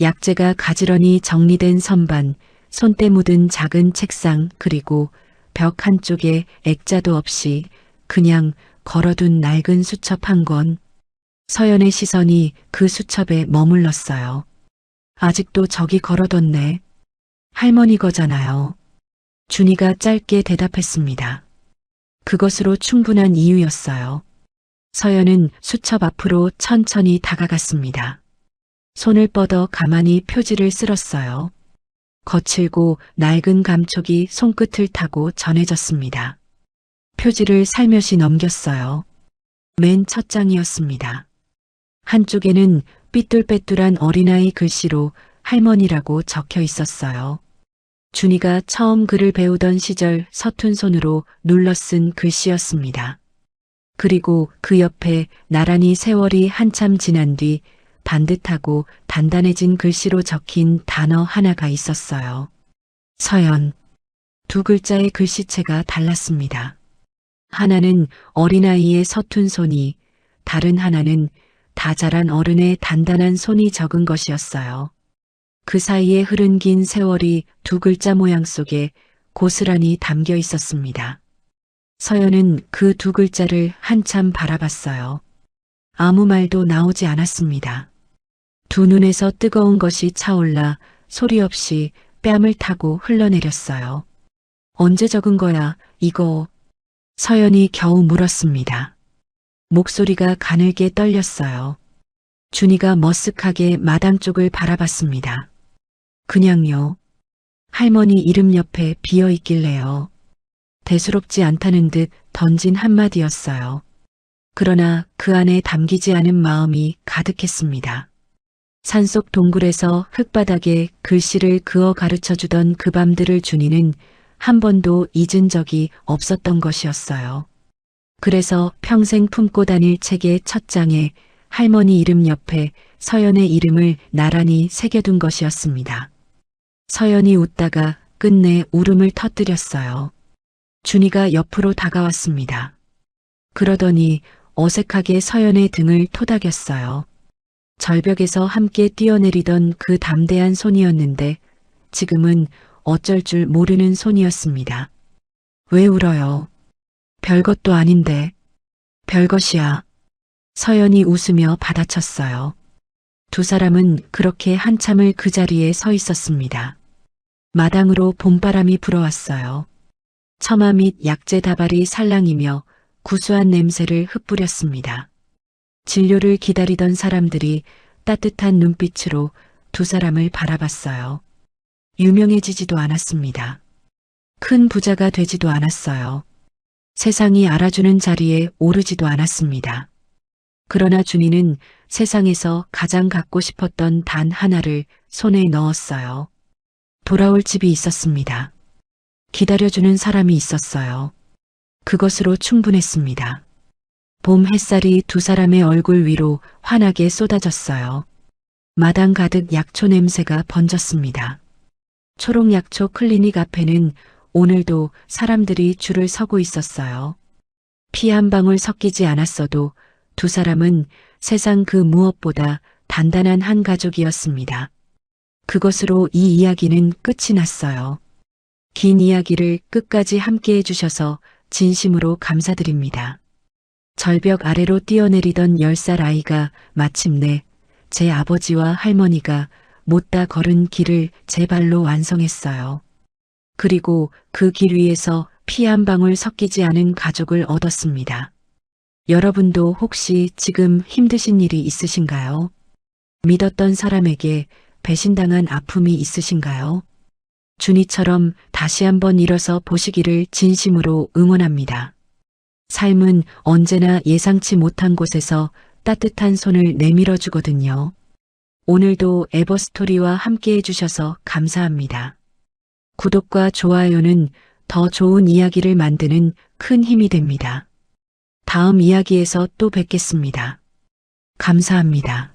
약재가 가지런히 정리된 선반, 손때 묻은 작은 책상, 그리고 벽 한쪽에 액자도 없이 그냥 걸어둔 낡은 수첩 한 권. 서연의 시선이 그 수첩에 머물렀어요. 아직도 저기 걸어뒀네. 할머니 거잖아요. 준이가 짧게 대답했습니다. 그것으로 충분한 이유였어요. 서연은 수첩 앞으로 천천히 다가갔습니다. 손을 뻗어 가만히 표지를 쓸었어요. 거칠고 낡은 감촉이 손끝을 타고 전해졌습니다. 표지를 살며시 넘겼어요. 맨 첫 장이었습니다. 한쪽에는 삐뚤빼뚤한 어린아이 글씨로 할머니라고 적혀 있었어요. 준이가 처음 글을 배우던 시절 서툰 손으로 눌러 쓴 글씨였습니다. 그리고 그 옆에 나란히 세월이 한참 지난 뒤 반듯하고 단단해진 글씨로 적힌 단어 하나가 있었어요. 서연. 두 글자의 글씨체가 달랐습니다. 하나는 어린아이의 서툰 손이, 다른 하나는 다 자란 어른의 단단한 손이 적은 것이었어요. 그 사이에 흐른 긴 세월이 두 글자 모양 속에 고스란히 담겨 있었습니다. 서연은 그 두 글자를 한참 바라봤어요. 아무 말도 나오지 않았습니다. 두 눈에서 뜨거운 것이 차올라 소리 없이 뺨을 타고 흘러내렸어요. 언제 적은 거야, 이거? 서연이 겨우 물었습니다. 목소리가 가늘게 떨렸어요. 준이가 머쓱하게 마당 쪽을 바라봤습니다. 그냥요. 할머니 이름 옆에 비어 있길래요. 대수롭지 않다는 듯 던진 한마디였어요. 그러나 그 안에 담기지 않은 마음이 가득했습니다. 산속 동굴에서 흙바닥에 글씨를 그어 가르쳐주던 그 밤들을 준이는 한 번도 잊은 적이 없었던 것이었어요. 그래서 평생 품고 다닐 책의 첫 장에 할머니 이름 옆에 서연의 이름을 나란히 새겨둔 것이었습니다. 서연이 웃다가 끝내 울음을 터뜨렸어요. 준이가 옆으로 다가왔습니다. 그러더니 어색하게 서연의 등을 토닥였어요. 절벽에서 함께 뛰어내리던 그 담대한 손이었는데 지금은 어쩔 줄 모르는 손이었습니다. 왜 울어요? 별것도 아닌데. 별것이야. 서연이 웃으며 받아쳤어요. 두 사람은 그렇게 한참을 그 자리에 서 있었습니다. 마당으로 봄바람이 불어왔어요. 처마 및 약재 다발이 살랑이며 구수한 냄새를 흩뿌렸습니다. 진료를 기다리던 사람들이 따뜻한 눈빛으로 두 사람을 바라봤어요. 유명해지지도 않았습니다. 큰 부자가 되지도 않았어요. 세상이 알아주는 자리에 오르지도 않았습니다. 그러나 준이는 세상에서 가장 갖고 싶었던 단 하나를 손에 넣었어요. 돌아올 집이 있었습니다. 기다려주는 사람이 있었어요. 그것으로 충분했습니다. 봄 햇살이 두 사람의 얼굴 위로 환하게 쏟아졌어요. 마당 가득 약초 냄새가 번졌습니다. 초록약초 클리닉 앞에는 오늘도 사람들이 줄을 서고 있었어요. 피 한 방울 섞이지 않았어도 두 사람은 세상 그 무엇보다 단단한 한 가족이었습니다. 그것으로 이 이야기는 끝이 났어요. 긴 이야기를 끝까지 함께 해주셔서 진심으로 감사드립니다. 절벽 아래로 뛰어내리던 10살 아이가 마침내 제 아버지와 할머니가 못다 걸은 길을 제 발로 완성했어요. 그리고 그 길 위에서 피 한 방울 섞이지 않은 가족을 얻었습니다. 여러분도 혹시 지금 힘드신 일이 있으신가요? 믿었던 사람에게 배신당한 아픔이 있으신가요? 준이처럼 다시 한번 일어서 보시기를 진심으로 응원합니다. 삶은 언제나 예상치 못한 곳에서 따뜻한 손을 내밀어 주거든요. 오늘도 에버스토리와 함께 해주셔서 감사합니다. 구독과 좋아요는 더 좋은 이야기를 만드는 큰 힘이 됩니다. 다음 이야기에서 또 뵙겠습니다. 감사합니다.